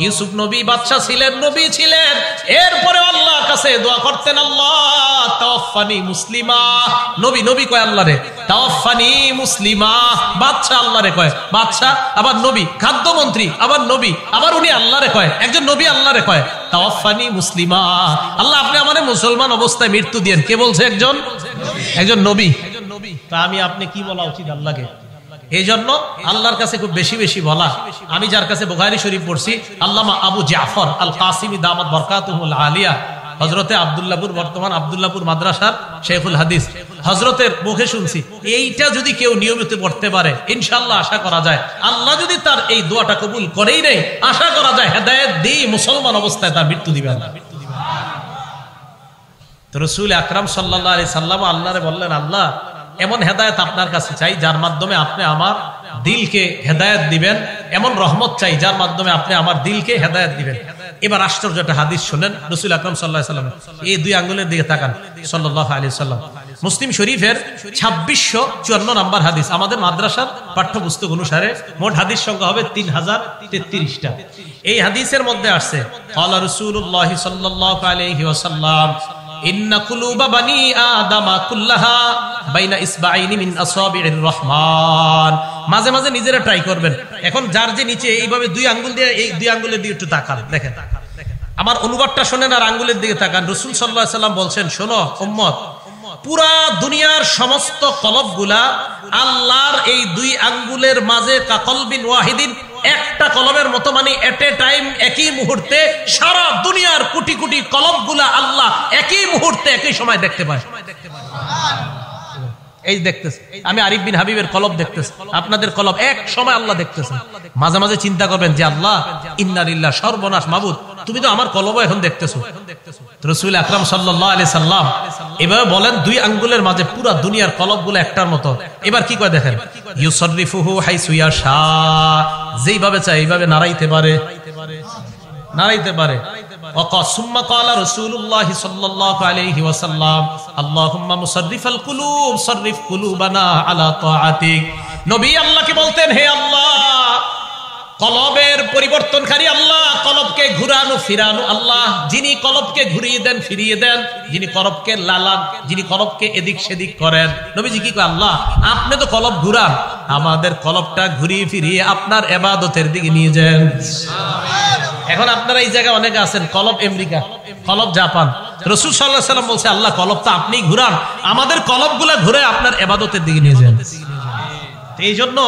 ইউসুফ নবী বাদশা ছিলেন, নবী ছিলেন, এরপরে আল্লাহর কাছে দোয়া করতেন আল্লাহ তাওয়াফফানি মুসলিমা। নবী নবী কয় আল্লাহরে তাওয়াফফানি মুসলিমা, বাদশা আল্লাহরে কয় বাদশা, আবার নবী, খাদ্যমন্ত্রী আবার নবী, আবার উনি আল্লাহরে কয়, একজন নবী আল্লাহরে কয় তাওয়াফফানি মুসলিমা, আল্লাহ আপনি আমারে মুসলমান অবস্থায় মৃত্যু দিয়েন। কে বলছে? একজন নবী। তা আমি আপনি কি বলা উচিত আল্লাহকে? এই জন্য আল্লাহর কাছে খুব বেশি বেশি বলা। আমি যার কাছে বুখারী শরীফ পড়ছি, আল্লামা আবু জাফর আল কাসিমি দামাত বরকাতুহুল আলিয়া, হযরতে আব্দুল্লাহপুর, বর্তমান আব্দুল্লাহপুর মাদ্রাসার শেখুল হাদিস, হযরতের মুখে শুনছি, এইটা যদি কেউ নিয়মিত পড়তে পারে ইনশাআল্লাহ আশা করা যায় আল্লাহ যদি তার এই দোয়াটা কবুল করেই নেই, আশা করা যায় হেদায়েত দিয়ে মুসলমান অবস্থায় তার মৃত্যু দিবেন। তো রাসূল আকরাম সাল্লাল্লাহু আলাইহি সাল্লাম আল্লাহরে বললেন আল্লাহ এমন হেদায়েত আপনার কাছে চাই যার মাধ্যমে আপনি আমার দিলকে হেদায়েত দিবেন, এমন রহমত চাই যার মাধ্যমে আপনি আমার দিলকে হেদায়েত দিবেন। এবার আশ্চর্য একটা হাদিস শুনেন রাসূল আকরাম সাল্লাল্লাহু আলাইহি সাল্লাম, এই দুই আঙ্গুলের দিকে তাকান, সাল্লাল্লাহু আলাইহি সাল্লাম। মুসলিম শরীফের 2654 নম্বর হাদিস, আমাদের মাদ্রাসার পাঠ্যপুস্তক অনুসারে মোট হাদিস সংখ্যা হবে 3033টা। এই হাদিসের মধ্যে আসছে ক্বালা রাসূলুল্লাহ সাল্লাল্লাহু আলাইহি ওয়াসাল্লাম ইন্না কুলুবা বানি আদামা কুল্লাহা বাইনা ইসবাইনি মিন আসাবির রহমান। মাঝে মাঝে নিজেরা ট্রাই করবেন। এখন যার যে নিচে এইভাবে দুই আঙ্গুল দিয়ে, এই দুই আঙ্গুলের দিকে একটু তাকান, দেখেন আমার অনুবাদটা শোনেন আর আঙ্গুলের দিকে তাকান। রাসূল সাল্লাল্লাহু আলাইহি সাল্লাম বলছেন, শোনো উম্মত, পুরা দুনিয়ার সমস্ত কলবগুলা আল্লাহর এই দুই আঙ্গুলের মাঝে কাকলবিন ওয়াহিদিন, একটা কলবের মতো, মানে এট এ টাইম একই মুহূর্তে সারা দুনিয়ার কোটি কোটি কলবগুলা আল্লাহ একই মুহূর্তে একই সময় দেখতে পায়। এই দেখতেছে, আমি আরিফ বিন হাবিবের কলব দেখতেছি, আপনাদের কলব এক সময় আল্লাহ দেখতেছেন। মাঝে মাঝে চিন্তা করবেন যে আল্লাহ ইন্না লিল্লাহ, সর্বনাশ মাবুদ, তুমি তো আমার কলব এখন দেখতেছো। রাসূল আকরাম সাল্লাল্লাহু আলাইহি সাল্লাম এভাবে বলেন দুই আঙ্গুলের মাঝে পুরা দুনিয়ার কলবগুলো একটার মতো। এবার কি করে দেখেন, ইউসাররিফুহু হাইসু ইয়াশা, যেইভাবে চায় এইভাবে নাড়াইতে পারে, নাড়াইতে পারে। সুম্মা ক্বালা রাসূলুল্লাহ সাল্লাল্লাহু আলাইহি ওয়াসাল্লাম আল্লাহুম্মা মুসাররিফাল কুলুব সাররিফ কুলুবানা আলা তাআতিক। নবী আল্লাহকে বলতেন, হে আল্লাহ কলবের পরিবর্তনকারী আল্লাহ, কলবকে ঘুরানো ফিরানো আল্লাহ, যিনি কলবকে ঘুরিয়ে দেন ফিরিয়ে দেন, যিনি কলবকে লালান, যিনি কলবকে এদিক সেদিক করেন। নবীজি কি কয়, আল্লাহ আপনি তো কলব ঘুরান, আমাদের কলবটা ঘুরিয়ে ফিরিয়ে আপনার ইবাদতের দিকে নিয়ে যান। এখন আপনারা এই জায়গায় অনেকে আছেন, কলব আমেরিকা, কলব জাপান, রাসূল সাল্লাল্লাহু আলাইহি ওয়াসাল্লাম বলছে আল্লাহ কলবটা আপনিই ঘুরান, আমাদের কলবগুলো ঘুরে আপনার ইবাদতের দিকে নিয়ে যান। এই জন্য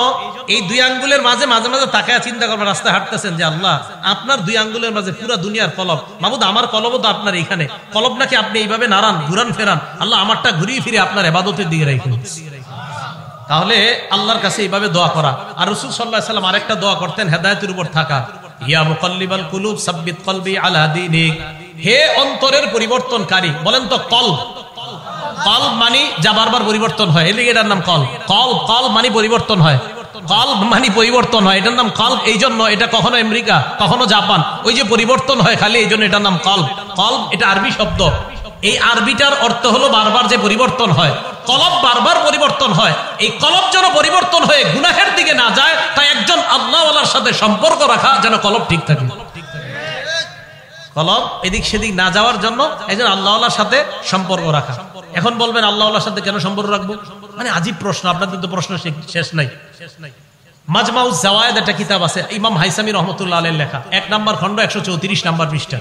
এই দুই আঙ্গুলের মাঝে মাঝে মাঝে তাকায় চিন্তা করবেন, রাস্তায় হাঁটতেছেন যে আল্লাহ আপনার দুই আঙ্গুলের মাঝে পুরো দুনিয়ার কলব, মাবুদ আমার কলবও তো আপনার এইখানে, কলব নাকি আপনি এইভাবে নাড়ান ঘুরান ফেরান, আল্লাহ আমারটা ঘুরিয়ে ফিরে আপনার ইবাদতের দিকে রাখেন। তাহলে আল্লাহর কাছে এইভাবে দোয়া করা। আর রাসূল সাল্লাল্লাহু আলাইহি ওয়াসাল্লাম আরেকটা দোয়া করতেন হেদায়েতের উপর থাকা, ইয়া মুকাল্লিবাল কুলুব সাব্বিত কলবি আলা দীনিক, হে অন্তরের পরিবর্তনকারী। বলেন তো কলব, কলব মানে যা বারবার পরিবর্তন হয়, এলিগে এটার নাম কলব। কলব মানে পরিবর্তন হয়, কলব মানে পরিবর্তন হয়, এটার নাম কলব। এই জন্য এটা কখনো আমেরিকা কখনো জাপান, ওই যে পরিবর্তন হয় খালি, এই জন্য এটার নাম কলব। কলব এটা আরবি শব্দ, এই আরবিটার অর্থ হলো বারবার যে পরিবর্তন হয়, কলব বারবার পরিবর্তন হয়। এই কলব যেন পরিবর্তন হয়ে গুনাহের দিকে না যায়, তাই একজন আল্লাহওয়ালার সাথে সম্পর্ক রাখা যেন কলব ঠিক থাকে। কলব এদিক সেদিক না যাওয়ার জন্য একজন আল্লাহওয়ালার সাথে সম্পর্ক রাখা। এখন বলবেন আল্লাহওয়ালার সাথে কেন সম্পর্ক রাখবো? মানে আজীব প্রশ্ন, আপনাদের তো প্রশ্ন শেষ নাই। মাজমাউজ জাওয়ায়েদ একটা কিতাব আছে ইমাম হাইসামি রাহমাতুল্লাহ আলাইহির লেখা, 1 নম্বর খণ্ড 134 নম্বর পৃষ্ঠা।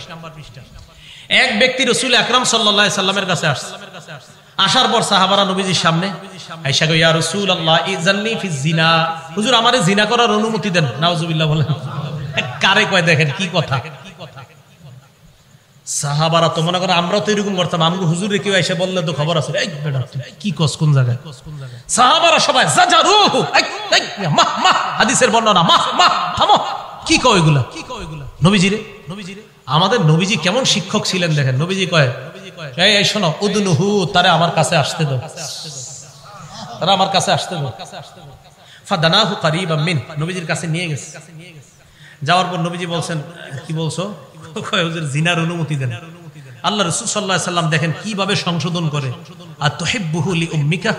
এক ব্যক্তি রাসূল আকরাম সাল্লাল্লাহু আলাইহি সাল্লামের কাছে আসছে। আসার পর সাহাবারা নবীজির সামনে আয়েশা কই, ইয়া রাসূলুল্লাহ ইযাননি ফি জিনা, হুজুর আমারে জিনা করার অনুমতি দেন। নাউজুবিল্লাহ বলেন, কারে কয় দেখেন কি কথা। সাহাবারা তো মনে করে আমরা তো এরকম করতাম, আমগো হুজুরে কেউ এসে বললে তো খবর আছে, এই বেটা কি কস কোন জায়গায়। সাহাবারা সবাই জাজারুহু, এই মাহ মাহ, হাদিসের বর্ণনা, মাহ মাহ, থামো, কি কয় এগুলা? নবীজি রে, আমাদের নবীজি কেমন শিক্ষক ছিলেন দেখেন। নবীজি কয়, এই শোনো, উদনুহু, তারা আমার কাছে আসতে দাও, তারা আমার কাছে আসতে দাও। ফাদানাহু কারীবাম মিন, নবীজির কাছে নিয়ে গেছে। যাওয়ার পর নবীজি বলছেন, কি বলছো? কয় হুজুর জিনার অনুমতি দেন। আল্লাহ রাসূল সাল্লাল্লাহু আলাইহি সাল্লাম দেখেন কিভাবে সংশোধন করে। আর তুহিব্বুহু লিউম্মিকা,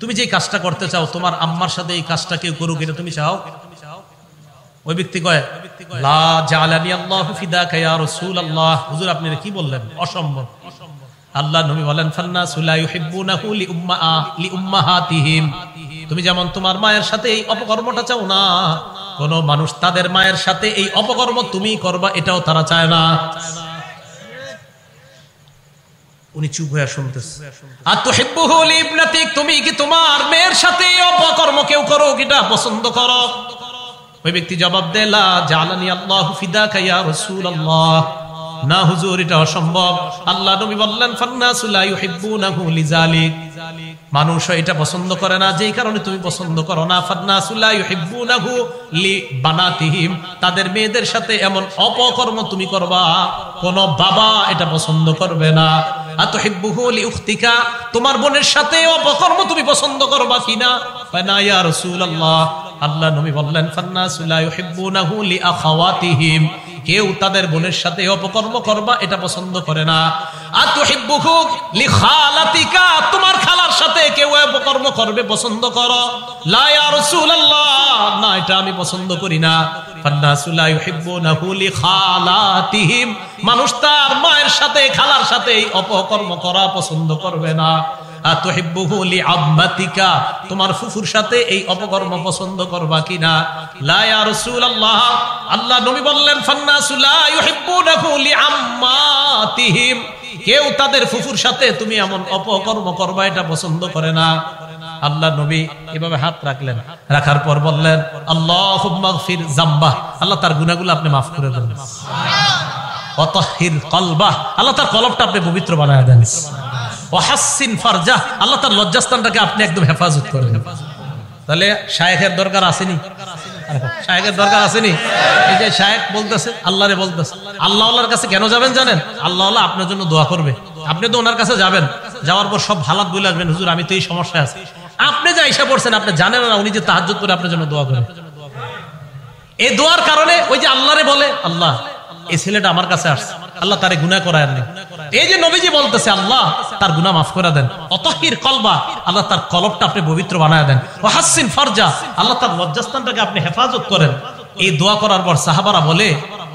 তুমি যে কাজটা করতে চাও তোমার আম্মার সাথে এই কাজটা কেউ করুক, এটা তুমি চাও? ওই ব্যক্তি কয়, লা জাআলানি আল্লাহু ফিদাকা ইয়া রাসূলুল্লাহ, হুজুর আপনি কি বললেন, অসম্ভব। আল্লাহ নবী বলেন, ফান্নাসু লা ইউহিব্বুনাহু লিউম্মাহাতিহিম, তুমি যেমন তোমার মায়ের সাথে এই অপকর্মটা চাও না, কোন মানুষ তাদের মায়ের সাথে এই অপকর্ম তুমি করবা এটাও তারা চায় না। উনি চুপ হয়ে শুনতেছে। আর তুহিব্বুহু লিইবনাতিক, তুমি কি তোমার মেয়ের সাথে এই অপকর্ম কেউ করো এটা পছন্দ করো? ওই ব্যক্তি জবাব দেয়, লা জাআলানি আল্লাহু ফিদাকা ইয়া রাসূলুল্লাহ, না হুজুর এটা অসম্ভব। আল্লাহ নবী বললেন, ফান্নাসু লা ইউহিব্বুনাহু লিযালিক, মানুষ এটা পছন্দ করে না যেই কারণে তুমি পছন্দ করো না। ফান্নাসু লা ইউহিব্বুনাহু লিবানাতিহিম, তাদের মেয়েদের সাথে এমন অপকর্ম তুমি করবা কোন বাবা এটা পছন্দ করবে না। আতুহিব্বুহু লিউখতিকা, তোমার বোনের সাথে অপকর্ম তুমি পছন্দ করবা কিনা? ফানা ইয়া রাসূলুল্লাহ, আল্লাহ নবী বললেন, ফান্নাসু লা ইউহিব্বুনাহু লিআখাওয়াতিহিম, কেউ তাদের বোনের সাথে অপকর্ম করবা এটা পছন্দ করে না। আতুহিব্বুহু লিখালাতিকা, তোমার খালার সাথে কেউ অপকর্ম করবে পছন্দ করো? লা ইয়া রাসূলুল্লাহ, না এটা আমি পছন্দ করি না। ফান্নাসু লা ইউহিব্বুনাহু লিখালাতিহিম, মানুষ তার মায়ের সাথে খালার সাথে অপকর্ম করা পছন্দ করবে না। আতুহিব্বুহু লিআম্মাতিকা, তোমার ফুফুর সাথে এই অপকর্ম পছন্দ করবা কিনা? লা ইয়া রাসূলুল্লাহ, আল্লাহ নবী বললেন, ফান্নাসু লা ইউহিব্বুনাহু লিআম্মাতিহিম, কেউ তাদের ফুফুর সাথে তুমি এমন অপকর্ম করবা এটা পছন্দ করে না। আল্লাহ নবী এভাবে হাত রাখলেন, রাখার পর বললেন, আল্লাহুম্মা গফির যামবা, আল্লাহ তার গুনাহগুলো আপনি মাফ করে দেন। ওয়া তাহহির কলবা, আল্লাহ তার কলবটা আপনি পবিত্র বানায় দেন। ওয়াহাসসিন ফারজা, আল্লাহ তার লজ্জাস্থানটাকে আপনি একদম হেফাজত করেন। তাহলে শায়েখের দরকার আসেনি? শায়েখের দরকার আসেনি? এই যে শায়েখ বলতেছে, আল্লাহরে বলতেছে, আল্লাহর কাছে কেন যাবেন জানেন? আল্লাহ আপনার জন্য দোয়া করবে। আপনি তো ওনার কাছে যাবেন, যাওয়ার পর সব হালাত বলে আসবেন, হুজুর আমি তো এই সমস্যায় আছি। আপনি যা ইশা পড়ছেন আপনি জানেন না, উনি যে তাহাজ্জুদ করে আপনার জন্য দোয়া করেন। এই দোয়ার কারণে ওই যে আল্লাহরে বলে, আল্লাহ এই ছেলেটা আমার কাছে আসছে, আল্লাহ তারে গুনাহ করায় না। এই যে নবীজি বলতেছে, আল্লাহ তার গুনাহ মাফ করে দেন। অতহির কলবা, আল্লাহ তার কলবটা আপনি পবিত্র বানায় দেন। ওয়াহাসসিন ফারজা, আল্লাহ তার লজ্জাস্থানটাকে আপনি হেফাজত করেন। এই দোয়া করার পর সাহাবারা বলে,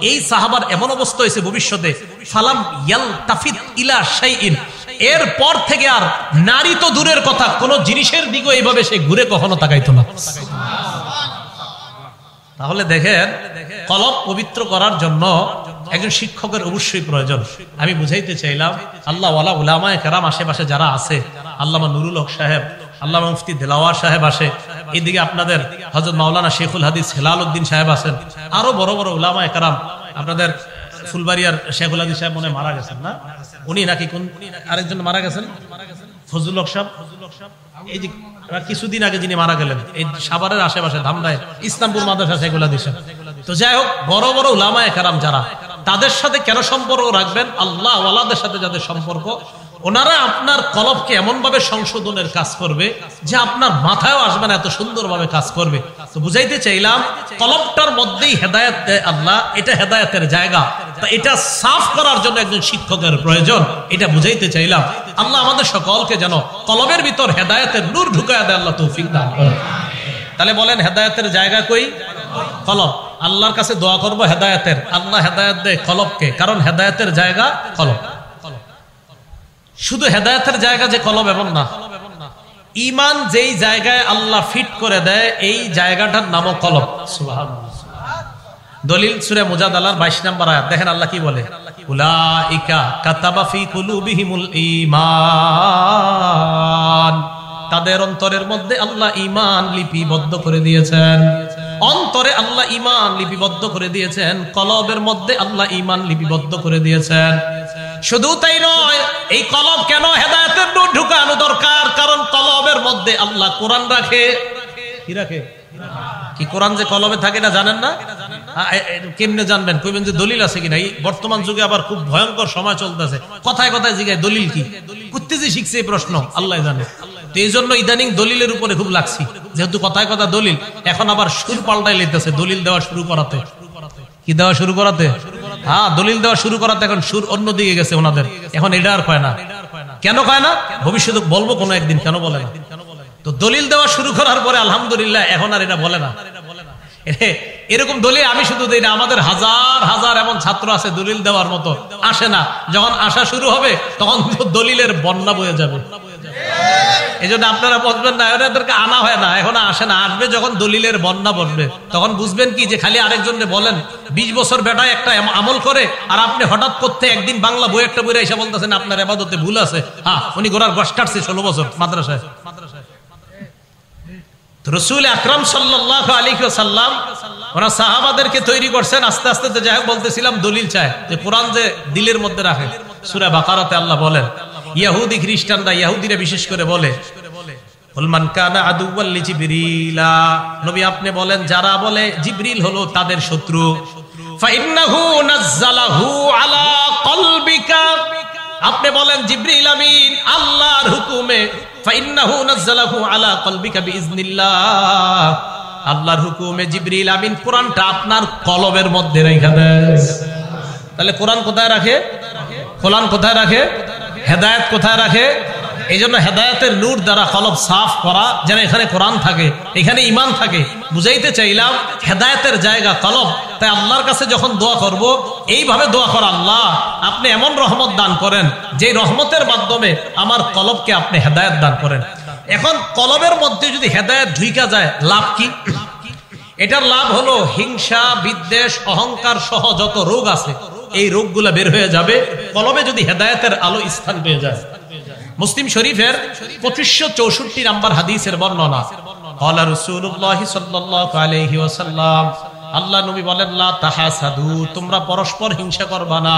এই সাহাবার এমন অবস্থা হয়েছে ভবিষ্যতে, ফালাম ইয়ালতাফিত ইলা শাইইন, এর পর থেকে আর নারী তো দূরের কথা, কোন জিনিসের দিকে এইভাবে সে ঘুরে কখনো তাকাইতো না। তাহলে দেখেন, কলব পবিত্র করার জন্য একজন শিক্ষকের অবশ্যই প্রয়োজন। আমি বুঝাইতে চাইলাম আল্লাহ ওয়ালা উলামায়ে কেরাম আশেপাশে যারা আছে, আল্লামা নুরুল হক সাহেব, আল্লামা মুফতি দেলাওয়ার সাহেব আসে, এদিকে আপনাদের হযরত মাওলানা শেখুল হাদিস হেলাল উদ্দিন সাহেব আছেন, আরো বড় বড় উলামায়ে কেরাম, আপনাদের ফুলবাড়িয়ার শেখুল হাদিস সাহেব মনে মারা গেছেন না, উনি নাকি কোন আরেকজন মারা গেছেন, ফজলুল হক সাহেব, এই যে কিছুদিন আগে যিনি মারা গেলেন এই সাভারের আশেপাশে ধামরায় ইসলামপুর মাদ্রাসা শেখুল হাদিস। তো যাই হোক, বড় বড় উলামায়ে কেরাম যারা, তাদের সাথে কেন সম্পর্ক রাখবেন? আল্লাহ ওয়ালাদের সাথে যাদের সম্পর্ক, ওনারা আপনার কলবকে এমন ভাবে সংশোধনের কাজ করবে যে আপনার মাথায়ও আসবে না, এত সুন্দরভাবে কাজ করবে। তো বুঝাইতে চাইলাম কলবটার মধ্যেই হেদায়েত দেয় আল্লাহ, এটা হেদায়েতের জায়গা, তা এটা সাফ করার জন্য একজন শিক্ষকের প্রয়োজন, এটা বুঝাইতে চাইলাম। আল্লাহ আমাদের সকলকে যেন কলবের ভিতর হেদায়েতের নূর ঢুকায় দেয়, আল্লাহ তৌফিক দান করেন। তাহলে বলেন হেদায়েতের জায়গা কই? কলব। আল্লাহর কাছে দোয়া করব হেদায়েতের, আল্লাহ হেদায়েত দেয় কলবকে, কারণ হেদায়েতের জায়গা কলব। শুধু হেদায়েতের জায়গা যে কলব এমন না, ঈমান যেই জায়গায় আল্লাহ ফিট করে দেয় এই জায়গাটার নামও কলব। সুবহানাল্লাহ। দলিল সূরা মুজাদালার 22 নম্বর আয়াত, দেখেন আল্লাহ কি বলে, উলাইকা কাতাবা ফি কুলুবিহিমুল ঈমান, তাদের অন্তরের মধ্যে আল্লাহ ঈমান লিপিবদ্ধ করে দিয়েছেন। অন্তরে আল্লাহ ঈমান লিপিবদ্ধ করে দিয়েছেন, কলবের মধ্যে আল্লাহ ঈমান লিপিবদ্ধ করে দিয়েছেন। শুধু তাই নয়, এই কলব কেন হেদায়েতের নূর ঢুকানো দরকার? কারণ কলবের মধ্যে আল্লাহ কোরআন রাখে। কি রাখে? কি কোরআন যে কলবে থাকে না জানেন না? কেমনে জানবেন? কইবেন যে দলিল আছে কিনা। এই বর্তমান যুগে আবার খুব ভয়ঙ্কর সময় চলতেছে, কথায় কথায় জিগায় দলিল কি, কুত্তে যে শিখছে এই প্রশ্ন আল্লাহ জানে। তো এই জন্য ইদানিং দলিলের উপরে খুব লাগছি, যেহেতু কথায় কথা দলিল, এখন আবার সুর পাল্টাই লেতেছে দলিল দেওয়া শুরু করাতে। কি দেওয়া শুরু করাতে? হ্যাঁ, দলিল দেওয়া শুরু করাতে এখন সুর অন্যদিকে গেছে ওনাদের, এখন এটা আর কয় না। কেন কয় না? ভবিষ্যতে বলবো কোনো একদিন, কেন বলে না। তো দলিল দেওয়া শুরু করার পরে আলহামদুলিল্লাহ এখন আর এটা বলে না। এরকম দলিল আমি শুধু দিই না, আমাদের হাজার হাজার এমন ছাত্র আছে দলিল দেওয়ার মতো, আসে না। যখন আসা শুরু হবে তখন দলিলের বন্যা বয়ে যাবে। এই জন্য আপনারা বুঝবেন না, এদেরকে আনা হয় না, এখন আসে না। আসবে যখন দলিলের বন্যা বসবে, তখন বুঝবেন কি যে খালি আরেকজনকে বলেন 20 বছর বেটায় একটা আমল করে, আর আপনি হঠাৎ করতে একদিন বাংলা বই একটা বইরা এসে বলতেছেন আপনার ইবাদতে ভুল আছে। হ্যাঁ, উনি গোড়ার গোশ কাটছে 16 বছর মাদ্রাসায়। রাসূল আকরাম সাল্লাল্লাহু আলাইহি ওয়াসাল্লাম ওনার সাহাবাদেরকে তৈরি করছেন। আস্তে আস্তে যাই হোক বলতেছিলাম, দলিল চায় যে কোরআন যে দিলের মধ্যে রাখে। সূরা বাকারাতে আল্লাহ বলেন, ইহুদি খ্রিস্টানরা, ইহুদিরা বিশেষ করে বলে, মান কানা আদুওয়াল লিজিবরিলা, নবী আপনি বলেন যারা বলে জিবরিল হলো তাদের শত্রু, ফাইন্নাহু নাযালাহু আলা কলবিকা, আপনি বলেন জিবরিল আমিন আল্লাহর হুকুমে, ফাইন্নাহু নাযালাহু আলা কলবিকা বিইজনিল্লাহ, আল্লাহর হুকুমে জিবরিল আমিন কোরআনটা আপনার কলবের মধ্যে রেখে দেয়। তাহলে কোরআন কোথায় রাখে? কোরআন কোথায় রাখে? হেদায়েত কোথায় রাখে? এই জন্য হেদায়েতের নূর দ্বারা কলব সাফ করা, যেন এখানে কোরআন থাকে, এখানে ঈমান থাকে। বুঝাইতে চাইলাম হেদায়েতের জায়গা কলব। তাই আল্লাহর কাছে যখন দোয়া করব, এইভাবে দোয়া করা, আল্লাহ আপনি এমন রহমত দান করেন যে রহমতের মাধ্যমে আমার কলবকে আপনি হেদায়েত দান করেন। এখন কলবের মধ্যে যদি হেদায়েত ঢুইকা যায়, লাভ কি? এটার লাভ হলো হিংসা, বিদ্বেষ, অহংকার সহ যত রোগ আছে এই রোগগুলো বের হয়ে যাবে কলবে যদি হেদায়েতের আলো স্থান পেয়ে যায়। মুসলিম শরীফের 2564 নম্বর হাদিসের বর্ণনা, ক্বালা রাসূলুল্লাহ সাল্লাল্লাহু আলাইহি ওয়াসাল্লাম, আল্লাহ নবী বলেন, লা তাহাসাদু, তোমরা পরস্পর হিংসা করবা না,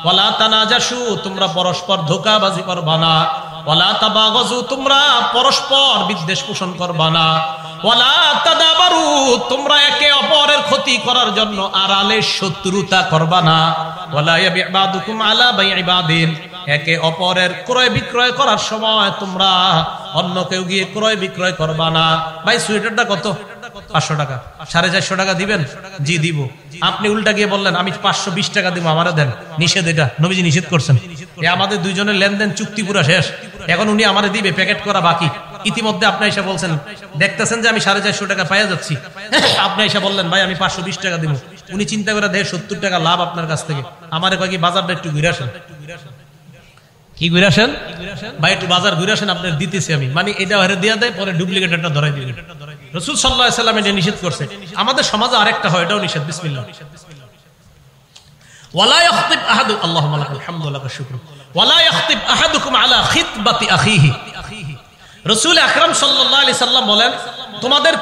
ওয়ালা তানাজাসু, তোমরা পরস্পর ধোঁকাবাজি করবা না, ওয়ালা তাবাগাজু, তোমরা পরস্পর বিদ্বেষ পোষণ করবা না, ওয়ালা তাদাবারু, তোমরা একে অপরের ক্ষতি করার জন্য আড়ালে শত্রুতা করবা না, ওয়ালা ইয়াবি'বাদুকুম আলা বাই'i বাদিন, একে অপরের ক্রয় বিক্রয় করার সময় তোমরা অন্য কেউ গিয়ে ক্রয় বিক্রয় করবা না। ভাই সোয়েটারটা কত? 500 টাকা। 450 টাকা দিবেন? জি দিব। আপনি উল্টা গিয়ে বললেন আমি 520 টাকা দিব, আমারে দেন। নিষেধ, এটা নবীজি নিষেধ করছেন। আমাদের দুইজনের লেনদেন চুক্তি পুরা শেষ, এখন উনি আমারে দিবে, প্যাকেট করা বাকি। ইতিমধ্যে আপনি এসে বলছেন, দেখতেছেন যে আমি 450 টাকা পাইয়া যাচ্ছি, আপনি এসে বললেন ভাই আমি 520 টাকা দিব। উনি চিন্তা করে দেখে 70 টাকা লাভ আপনার কাছ থেকে, আমারে কয় কি বাজারটা একটু ঘুরে আসেন। কি ঘুরে আসেন ভাই, একটু বাজার ঘুরে আসেন, আপনার দিতেছি আমি, মানে এটা হেরে দিয়ে দেয়, পরে ডুপ্লিকেট একটা ধরাই দিবে। রাসূল সাল্লাল্লাহু আলাইহি ওয়াসাল্লাম এটা নিষেধ করছে। আমাদের সমাজে আরেকটা হয়, এটাও নিষেধ। বিসমিল্লাহ। ওয়ালা ইয়াখতিব আহাদু আল্লাহুম্মা লাকাল হামদু ওয়া লাকাশ শুকরু ওয়ালা ইয়াখতিব আহাদুকুম আলা খিতবাতি আখিহি। রাসূল আকরাম সাল্লাল্লাহু আলাইহি সাল্লাম বলেন, তোমাদের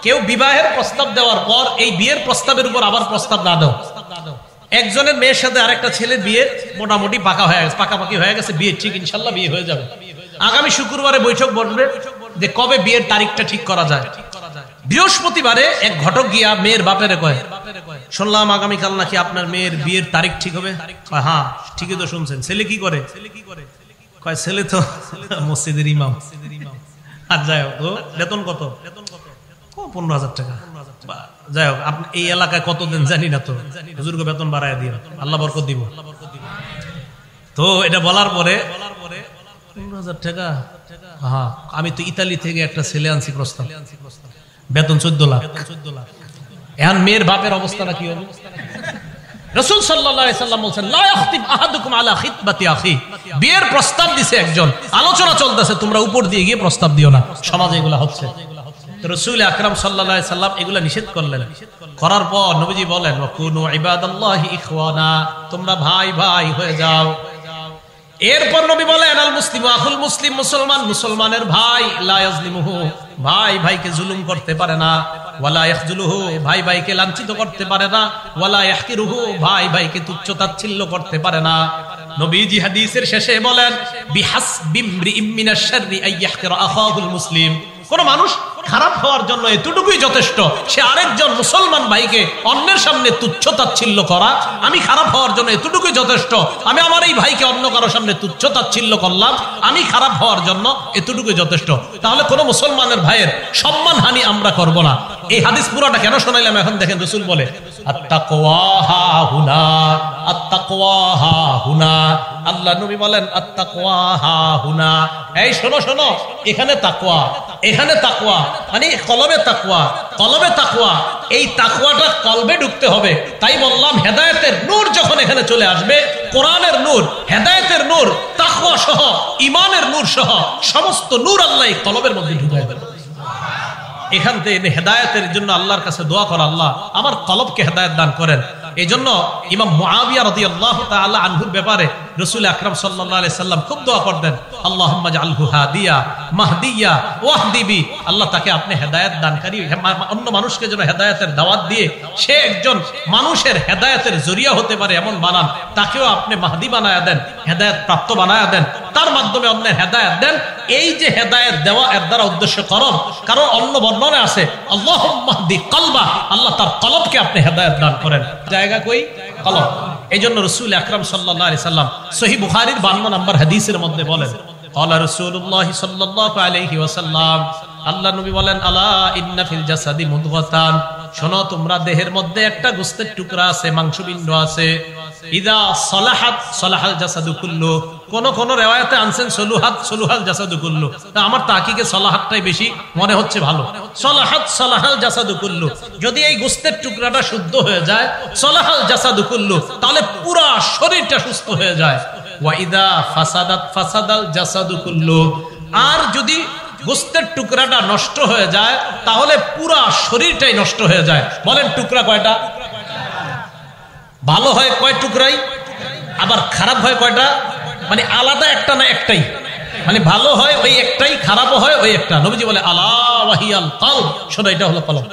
কেউ বিবাহের প্রস্তাব দেওয়ার পর এই বিয়ের প্রস্তাবের উপর আবার প্রস্তাব না দাও। একজনের মেয়ের সাথে আরেকটা ছেলের বিয়ে মোটামুটি পাকাপাকি হয়ে গেছে, বিয়ে ঠিক ইনশাআল্লাহ বিয়ে হয়ে যাবে। আগামী শুক্রবারে বৈঠক বসবে যে কবে বিয়ের তারিখটা ঠিক করা যায়। বৃহস্পতিবারে এক ঘটক গিয়া মেয়ের বাপেরে কয়, শুনলাম আগামীকাল নাকি আপনার মেয়ের বিয়ের তারিখ ঠিক হবে। হ্যাঁ ঠিকই তো শুনছেন। ছেলে কি করে? কয় ছেলে তো মসজিদের ইমাম। আর যাই হোক, বেতন কত? 15,000 টাকা। যাই হোক, আপনি এই এলাকায় কতদিন জানি না, তো হুজুরকে বেতন বাড়ায় দিন, আল্লাহ বরকত দিব। তো এটা বলার পরে 15,000 টাকা, হ্যাঁ আমি তো ইতালি থেকে একটা ছেলে আনছি প্রস্তাব, বেতন 14 লাখ। এখন মেয়ের বাপের অবস্থাটা কি হবে? রাসূল সাল্লাল্লাহু আলাইহি সাল্লাম বলেন, লা ইয়াখতিব আহাদুকুম আলা খিতবাতি আখি। বিয়ের প্রস্তাব দিছে একজন, আলোচনা চলতেছে, তোমরা উপর দিয়ে গিয়ে প্রস্তাব দিও না। সমাজে এগুলা হচ্ছে। তো রাসূল আকরাম সাল্লাল্লাহু আলাইহি সাল্লাম এগুলা নিষেধ করলেন। করার পর নবীজি বলেন, ওয়া কুনু ইবাদাল্লাহি ইখওয়ানা, তোমরা ভাই ভাই হয়ে যাও। এরপর নবী বলেন, আল মুসলিমু আখুল মুসলিম, মুসলমান মুসলমানের ভাই, লা ইয়াজলিমুহু, ভাই ভাইকে জুলুম করতে পারে না, ওয়ালা ইয়াখজুলুহু, ভাই ভাইকে লাঞ্ছিত করতে পারে না, ওয়ালা ইয়াহকিরুহু, ভাই ভাইকে তুচ্ছ তাচ্ছিল্য করতে পারে না। নবীজি হাদিসের শেষে বলেন, বিহাসবি ইমরিইম মিনাশ শাররি আন ইয়াহকিরা আখাহুল মুসলিম, কোন মানুষ খারাপ হওয়ার জন্য এতটুকুই যথেষ্ট, সে আরেকজন মুসলমান ভাইকে অন্যের সামনে তুচ্ছ তাচ্ছিল্য করা। আমি খারাপ হওয়ার জন্য এতটুকুই যথেষ্ট, আমি আমার এই ভাইকে অন্য কারোর সামনে তুচ্ছ তাচ্ছিল্য করলাম, আমি খারাপ হওয়ার জন্য এতটুকুই যথেষ্ট। তাহলে কোন মুসলমানের ভাইয়ের সম্মান হানি আমরা করব না। এই হাদিস পুরোটা কেন শোনাইলাম এখন দেখেন। রাসূল বলে, আত্তাকওয়া হাহুনা, আত্তাকওয়া হাহুনা। আল্লাহ নবী বলেন, আত্তাকওয়া হাহুনা, এই শোনো শোনো, এখানে তাকওয়া, এখানে তাকওয়া, মানে কলবে তাকওয়া, কলবে তাকওয়া। এই তাকওয়াটা কলবে ঢুকতে হবে। তাই বললাম, হেদায়েতের নূর যখন এখানে চলে আসবে, কোরআনের নূর, হেদায়েতের নূর, তাকওয়া সহ, ঈমানের নূর সহ সমস্ত নূর আল্লাহ এই কলবের মধ্যে ঢুকায় দেন। এখান থেকে হেদায়েতের জন্য আল্লাহর কাছে দোয়া করা, আল্লাহ আমার কলবকে হেদায়েত দান করেন। এই জন্য ইমাম মুআবিয়া রাদিয়াল্লাহু তাআলা আনহুর ব্যাপারে রাসূল আকরাম সাল্লাল্লাহু আলাইহি সাল্লাম খুব দোয়া করতেন, আল্লাহুম্মা জাআলহু হাদিয়া মাহদিয়া ওয়াহদিবি, আল্লাহ তাকে আপনি হেদায়েত দানকারী, অন্য মানুষকে যেন হেদায়েতের দাওয়াত দিয়ে সে একজন মানুষের হেদায়েতের জরিয়া হতে পারে এমন বানান, তাকেও আপনি মাহদি বানায়া দেন, হেদায়েত প্রাপ্ত বানায়া দেন, তার মাধ্যমে অন্যের হেদায়েত দেন। এই যে হেদায়েত দেওয়া, এর দ্বারা উদ্দেশ্য করণ, কারণ অন্য বর্ণনা আছে আল্লাহুম্মা হদি কলবা, আল্লাহ তার কলবকে আপনি হেদায়েত দান করেন। জায়গা কই? কলব। এইজন্য রাসূল আকরাম সাল্লাল্লাহু আলাইহি সাল্লাম সহিহ বুখারীর 52 নম্বর হাদিসের মধ্যে বলেন, ক্বালা রাসূলুল্লাহ সাল্লাল্লাহু আলাইহি ওয়াসাল্লাম, আল্লাহ নবী বলেন, আলা ইন্না ফিল জাসাদি মুদগাতান, শোনো তোমরা দেহের মধ্যে একটা গোশতের টুকরা আছে, মাংসপিণ্ড আছে, ইদা সালাহাত সালাহাল জাসাদু কুল্লু, কোন কোন রিওয়ায়াতে আনছেন সলুহাত সলুহাল জাসাদু কুল্লু, তা আমার তাকিকে সালাহাতটাই বেশি মনে হচ্ছে ভালো। সালাহাত সালাহাল জাসাদু কুল্লু, যদি এই গোশতের টুকরাটা শুদ্ধ হয়ে যায়, সালাহাল জাসাদু কুল্লু, তাহলে পুরো শরীরটা সুস্থ হয়ে যায়। ওয়া ইদা ফাসাদাত ফাসাদাল জাসাদু কুল্লু, আর যদি গোশতের টুকরাটা নষ্ট হয়ে যায়, তাহলে পুরো শরীরটাই নষ্ট হয়ে যায়। বলেন টুকরা কয়টা? ভালো হয় কয় টুকরাই, আবার খারাপ হয় কয়টা? মানে আলাদা একটা না একটাই, মানে ভালো হয় ওই একটাই, খারাপও হয় ওই একটা। নবীজি বলে, আলা ওয়াহিয়াল কলব, শোনো এটা হলো কলব,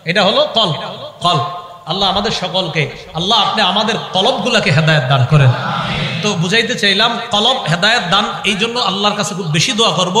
এটা হলো কলব। কলব, আল্লাহ আমাদের সকলকে, আল্লাহ আপনি আমাদের কলবগুলোকে হেদায়েত দান করেন। তো বুঝাইতে চাইলাম, কলব হেদায়েত দান, এই জন্য আল্লাহর কাছে খুব বেশি দোয়া করব।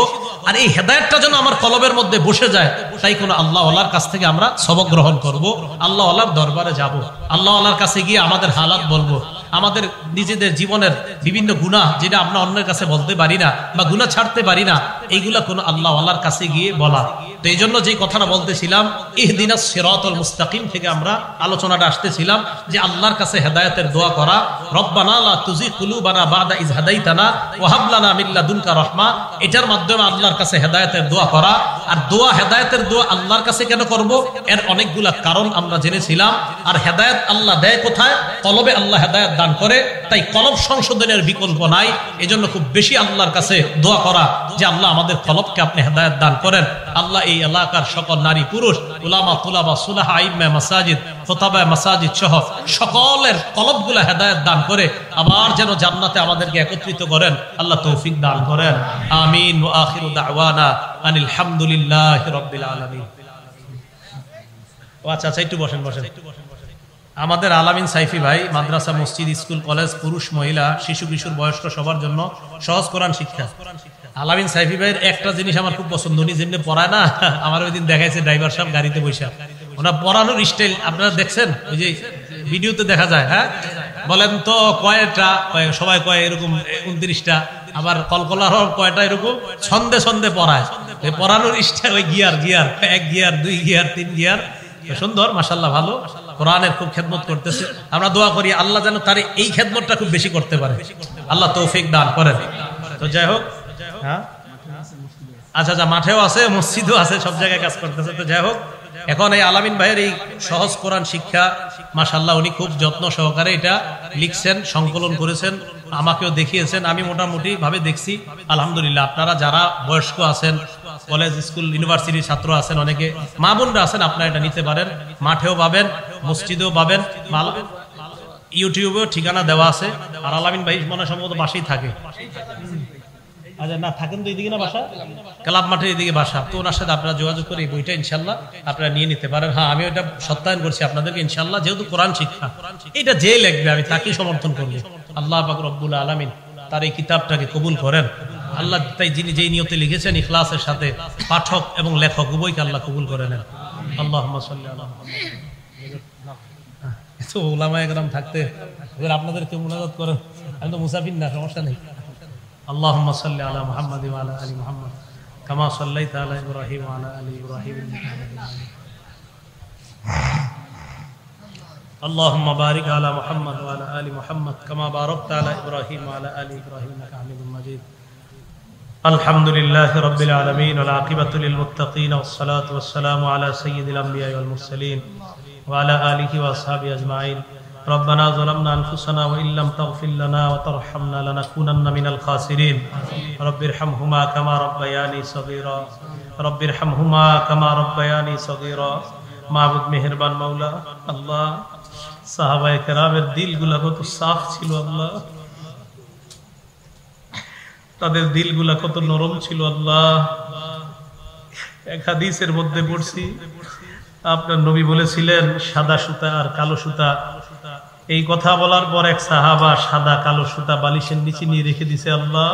আর এই হেদায়েতটা যেন আমার কলবের মধ্যে বসে যায়, তাই কোন আল্লাহ ওয়ালার কাছ থেকে আমরা সবক গ্রহণ করব, আল্লাহ ওয়ালার দরবারে যাব, আল্লাহ ওয়ালার কাছে গিয়ে আমাদের হালাত বলবো, আমাদের নিজেদের জীবনের বিভিন্ন গুনাহ যেটা আমরা অন্যের কাছে বলতে পারি না বা গুনাহ ছাড়তে পারি না, এইগুলা কোন আল্লাহ ওয়ালার কাছে গিয়ে বলা। তো এই জন্য যে কথাটা বলতেছিলাম, ইহদিনাস সিরাতাল মুস্তাকিম থেকে আমরা আলোচনাটা আসতেছিলাম যে আল্লাহর কাছে হেদায়েতের দোয়া করা, রব্বানা লা তুযিগ কুলুবানা বাদা ইয হাদাইতানা ওয়া হাব লানা মিন লাদুনকা রাহমা, এটার মাধ্যমে আল্লাহর কাছে হেদায়েতের দোয়া করা। আর দোয়া, হেদায়েতের দোয়া আল্লাহর কাছে কেন করব, এর অনেকগুলা কারণ আমরা জেনেছিলাম। আর হেদায়েত আল্লাহ দেয় কোথায়? কলবে আল্লাহ হেদায়েত দান করে, তাই কলব সংশোধনের বিকল্প নাই। এজন্য খুব বেশি আল্লাহর কাছে দোয়া করা যে আল্লাহ আমাদের কলবকে আপনি হেদায়েত দান করেন। আল্লাহ এই এই এলাকার সকল নারী পুরুষ উলামা তুলাবা সুলাহা আইম্মা মাসাজিদ খোতাবা মাসাজিদ সহ সকলের কলবগুলো হেদায়েত দান করে আবার যেন জান্নাতে আমাদেরকে একত্রিত করেন, আল্লাহ তৌফিক দান করেন। আমিন ওয়া আখিরু দাওয়ানা আনিল হামদুলিল্লাহি রাব্বিল আলামিন। আচ্ছা একটু বসেন। আমাদের আলামিন সাইফি ভাই মাদ্রাসা, মসজিদ, স্কুল, কলেজ, পুরুষ, মহিলা, শিশু, কিশোর, বয়স্ক সবার জন্য সহজ কোরআন শিক্ষা। আলামিন সাইফি ভাইয়ের একটা জিনিস আমার খুব পছন্দ, উনি যেমনি পড়ায় না, আমার ওই দিন দেখাইছে ড্রাইভার সাহেব গাড়িতে বসে, ওনার পড়ানোর স্টাইল আপনারা দেখছেন, ওই যে ভিডিওতে দেখা যায়। হ্যাঁ বলেন তো কয়টা, সবাই কয় এরকম 29টা, আবার কলকলার কয়টা এরকম ছন্দে ছন্দে পড়ায়। পড়ানোর স্টাইল ওই গিয়ার 1 গিয়ার 2 গিয়ার 3 গিয়ার, সুন্দর মাশাআল্লাহ, ভালো কোরআনের খুব খেদমত করতেছে। আমরা দোয়া করি আল্লাহ যেন তার এই খেদমতটা খুব বেশি করতে পারে, আল্লাহ তৌফিক দান করেন। তো যাই হোক, হ্যাঁ আচ্ছা মাঠেও আছে, মসজিদও আছে, সব জায়গায় কাজ করতেছে। তো যাই হোক, এখন এই আলামিন ভাইয়ের এই সহজ কোরআন শিক্ষা মাশাআল্লাহ উনি খুব যত্ন সহকারে এটা লিখছেন, সংকলন করেছেন, আমাকেও দেখিয়েছেন, আমি মোটামুটি ভাবে দেখছি। আলহামদুলিল্লাহ, আপনারা যারা বয়স্ক আছেন, কলেজ, স্কুল, ইউনিভার্সিটির ছাত্র আছেন, অনেকে মা বোনরা আছেন, আপনারা এটা নিতে পারেন। মাঠেও পাবেন, মসজিদেও পাবেন, ইউটিউবেও ঠিকানা দেওয়া আছে। আর আলামিন ভাই মনে সম্ভবত বাসায় থাকে। আচ্ছা না থাকেন তো এইদিকে না বাসা, ক্লাব মাঠের এইদিকে বাসা। তো ওনার সাথে আপনারা যোগাযোগ করে এই বইটা ইনশাল্লাহ আপনারা নিয়ে নিতে পারেন। হ্যাঁ আমি ওইটা সত্যায়ন করছি আপনাদেরকে ইনশাল্লাহ, যেহেতু কোরআন শিক্ষা, এটা যে লিখবে আমি তাকেই সমর্থন করবো। আল্লাহ পাক রব্বুল আলামিন তার এই কিতাবটাকে কবুল করেন। আল্লাহ তাই যিনি যেই নিয়তে লিখেছেন ইখলাসের সাথে, পাঠক এবং লেখক উভয়কে আল্লাহ কবুল করে নেন। আল্লাহুম্মা সাল্লি আলা মুহাম্মাদ। তো উলামায়ে কেরাম থাকতে আপনাদেরকে মুনাজাত করেন, আমি তো মুসাফির না, সমস্যা নেই। اللهم صل على محمد وعلى ال محمد كما صليت على ابراهيم وعلى ال ابراهيم انك حميد مجيد. اللهم بارك على محمد وعلى ال محمد كما باركت على ابراهيم وعلى ال ابراهيم انك حميد مجيد. الحمد لله رب العالمين والعاقبة للمتقين والصلاة والسلام على سيد الانبياء والمرسلين وعلى اله واصحابه اجمعين. ربنا ظلمنا أنفسنا وإن لم تغفر لنا وترحمنا لنكونن من الخاسرين. رب ارحمهما كما ربياني صغيرا رب ارحمهما كما ربياني صغيرا. মাবুদ মেহেরবান মাওলা, আল্লাহ সাহাবায়ে কেরামের দিলগুলা কত সাফ ছিল আল্লাহ, তাদের দিলগুলা কত নরম ছিল আল্লাহ। এক হাদিসের মধ্যে পড়ছি, আপনার নবী বলেছিলেন সাদা সুতা আর কালো সুতা। এই কথা বলার পর এক সাহাবা সাদা কালো সুতা বালিশের নিচে নিয়ে রেখে দিছে আল্লাহ।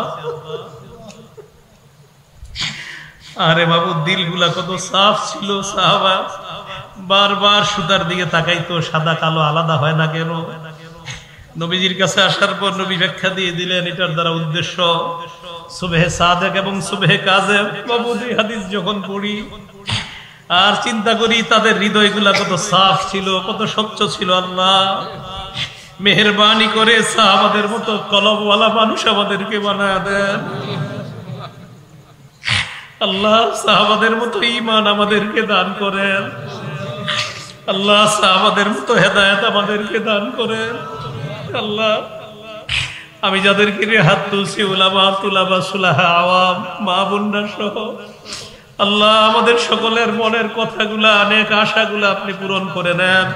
আরে বাবু, দিলগুলা কত সাফ ছিল। সাহাবা বারবার সুতার দিকে তাকাইতো, সাদা কালো আলাদা হয় না কেন? নবীজির কাছে আসার পর নবী ব্যাখ্যা দিয়ে দিলেন এটার দ্বারা উদ্দেশ্য সুবহে সাদেক এবং সুবহে কাযেব। বাবু, এই হাদিস যখন পড়ি আর চিন্তা করি তাদের হৃদয়গুলা কত সাফ ছিল, কত স্বচ্ছ ছিল। আল্লাহ মেহেরবানি করে সাহাবাদের মতো কলবওয়ালা মানুষ আমাদেরকে বানায় দেন। আল্লাহ সাহাবাদের মতো ঈমান আমাদেরকে দান করেন। আল্লাহ সাহাবাদের মতো হেদায়েত আমাদেরকে দান করেন। আল্লাহ আমি যাদেরকে হাত তুলছি, উলামা, তুলাবা, সুলাহা, আওয়াম, মা বোনরা সহ, আল্লাহ আমাদের সকলের মনের কথাগুলা, অনেক আশাগুলা আপনি পূরণ করে নেন।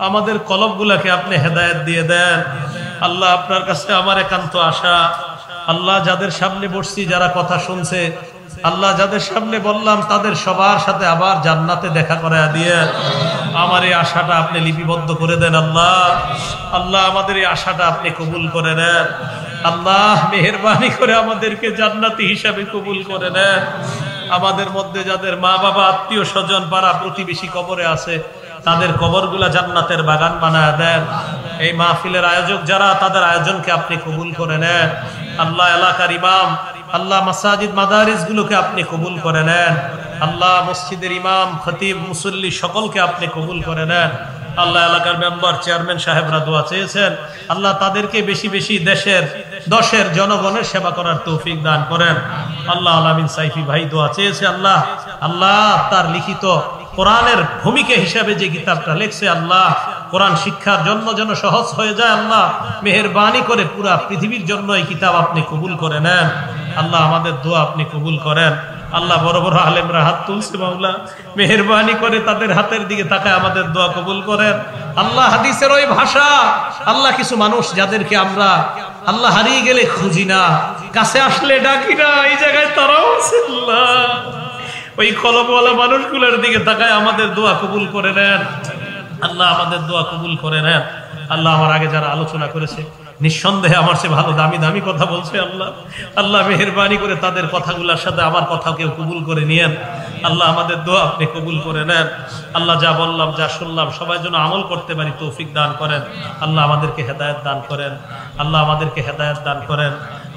আমাদের কলবগুলাকে আপনি হেদায়েত দিয়ে দেন। আল্লাহ আপনার কাছে আমার একান্ত আশা, আল্লাহ যাদের সামনে বসছি, যারা কথা শুনছে, আল্লাহ যাদের সামনে বললাম তাদের সবার সাথে আবার জান্নাতে দেখা করায়া দিয়ে আমার এই আশাটা আপনি লিপিবদ্ধ করে দেন। আল্লাহ আমাদের এই আশাটা আপনি কবুল করে নেন। আল্লাহ মেহেরবানি করে আমাদেরকে জান্নাতি হিসাবে কবুল করে নেন। আমাদের মধ্যে যাদের মা বাবা, আত্মীয় স্বজন, পাড়া প্রতিবেশী কবরে আছে, তাদের কবরগুলা জান্নাতের বাগান বানায় দেন। এই মাহফিলের আয়োজক যারা, তাদের আয়োজনকে আপনি কবুল করে নেন। আল্লাহ এলাকার ইমাম, আল্লাহ মাসাজিদ মাদারিস গুলোকে আপনি কবুল করে নেন। আল্লাহ মসজিদের ইমাম, খতিব, মুসল্লি সকলকে আপনি কবুল করে নেন। আল্লাহ এলাকার মেম্বার, চেয়ারম্যান সাহেবরা দোয়া চেয়েছেন, আল্লাহ তাদেরকে বেশি বেশি দশের জনগণের সেবা করার তৌফিক দান করেন। আল্লাহ আলামিন সাইফি ভাই দোয়া চেয়েছে, আল্লাহ তার লিখিত কোরআনের ভূমিকা হিসাবে যে কিতাবটা লেখছে, আল্লাহ কোরআন শিক্ষার জন্য যেন সহজ হয়ে যায়। আল্লাহ মেহেরবানি করে পুরা পৃথিবীর জন্য এই কিতাব আপনি কবুল করে নেন। আল্লাহ আমাদের দোয়া আপনি কবুল করেন। আল্লাহ বড় বড় আলেমরা হাত তুলছে মাওলা, মেহেরবানি করে তাদের হাতের দিকে তাকায় আমাদের দোয়া কবুল করেন। আল্লাহ হাদিসের ওই ভাষা, আল্লাহ কিছু মানুষ যাদেরকে আমরা আল্লাহ হারিয়ে গেলে খুঁজি না, কাছে আসলে ডাকি না, এই জায়গায় তারাও আছে আল্লাহ, ওই কলমওয়ালা মানুষগুলোর দিকে তাকায় আমাদের দোয়া কবুল করে নেন আল্লাহ, আমাদের দোয়া কবুল করে নেন আল্লাহ। আমার আগে যারা আলোচনা করেছে নিঃসন্দেহে আমার সে ভালো দামি দামি কথা বলছে আল্লাহ, আল্লাহ মেহেরবানি করে তাদের কথাগুলোর সাথে আমার কথা কেউ কবুল করে নিয়েন আল্লাহ, আমাদের দোয়া আপনি কবুল করে নেন আল্লাহ। যা বললাম যা শুনলাম সবাই যেন আমল করতে পারি তৌফিক দান করেন আল্লাহ, আমাদেরকে হেদায়েত দান করেন আল্লাহ, আমাদেরকে হেদায়েত দান করেন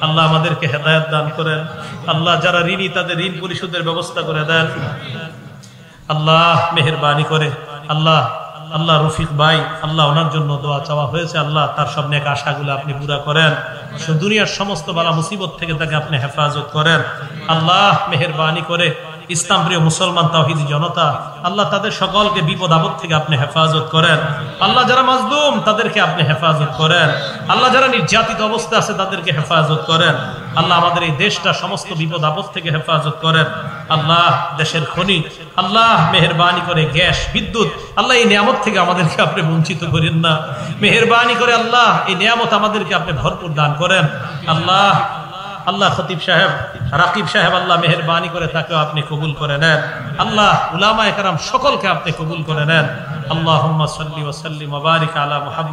আল্লাহ, আমাদেরকে হেদায়েত দান করেন আল্লাহ। যারা ঋণী তাদের ঋণ পরিশোধের ব্যবস্থা করে দেন আল্লাহ মেহেরবানি করে আল্লাহ। আল্লাহ রফিক ভাই আল্লাহ, ওনার জন্য দোয়া চাওয়া হয়েছে আল্লাহ, তার সব নেক আশাগুলো আপনি পুরা করেন, দুনিয়ার সমস্ত বালা মুসিবত থেকে তাকে আপনি হেফাজত করেন আল্লাহ। মেহেরবানি করে ইসলাম প্রিয় মুসলমান তাওহীদি জনতা আল্লাহ, তাদের সকলকে বিপদ আপদ থেকে আপনি হেফাজত করেন আল্লাহ। যারা মাজলুম তাদেরকে আপনি হেফাজত করেন আল্লাহ, যারা নির্যাতিত অবস্থা আছে তাদেরকে হেফাজত করেন আল্লাহ। আমাদের এই দেশটা সমস্ত বিপদ আপদ থেকে হেফাজত করেন আল্লাহ। দেশের খনি আল্লাহ মেহেরবানি করে গ্যাস বিদ্যুৎ আল্লাহ, এই নিয়ামত থেকে আমাদেরকে আপনি বঞ্চিত করেন না, মেহেরবানি করে আল্লাহ এই নিয়ামত আমাদেরকে আপনি ভরপুর দান করেন আল্লাহ। আল্লাহ খতিব সাহেব রাকিব সাহেব আল্লাহ মেহেরবানি করে তাকেও আপনি কবুল করে নেন আল্লাহ। উলামায়ে কেরাম সকলকে আপনি কবুল করে নেন। আল্লাহুম্মা সাল্লি ওয়া সাল্লিম ওয়া বারিক আলা মুহাম্মাদ।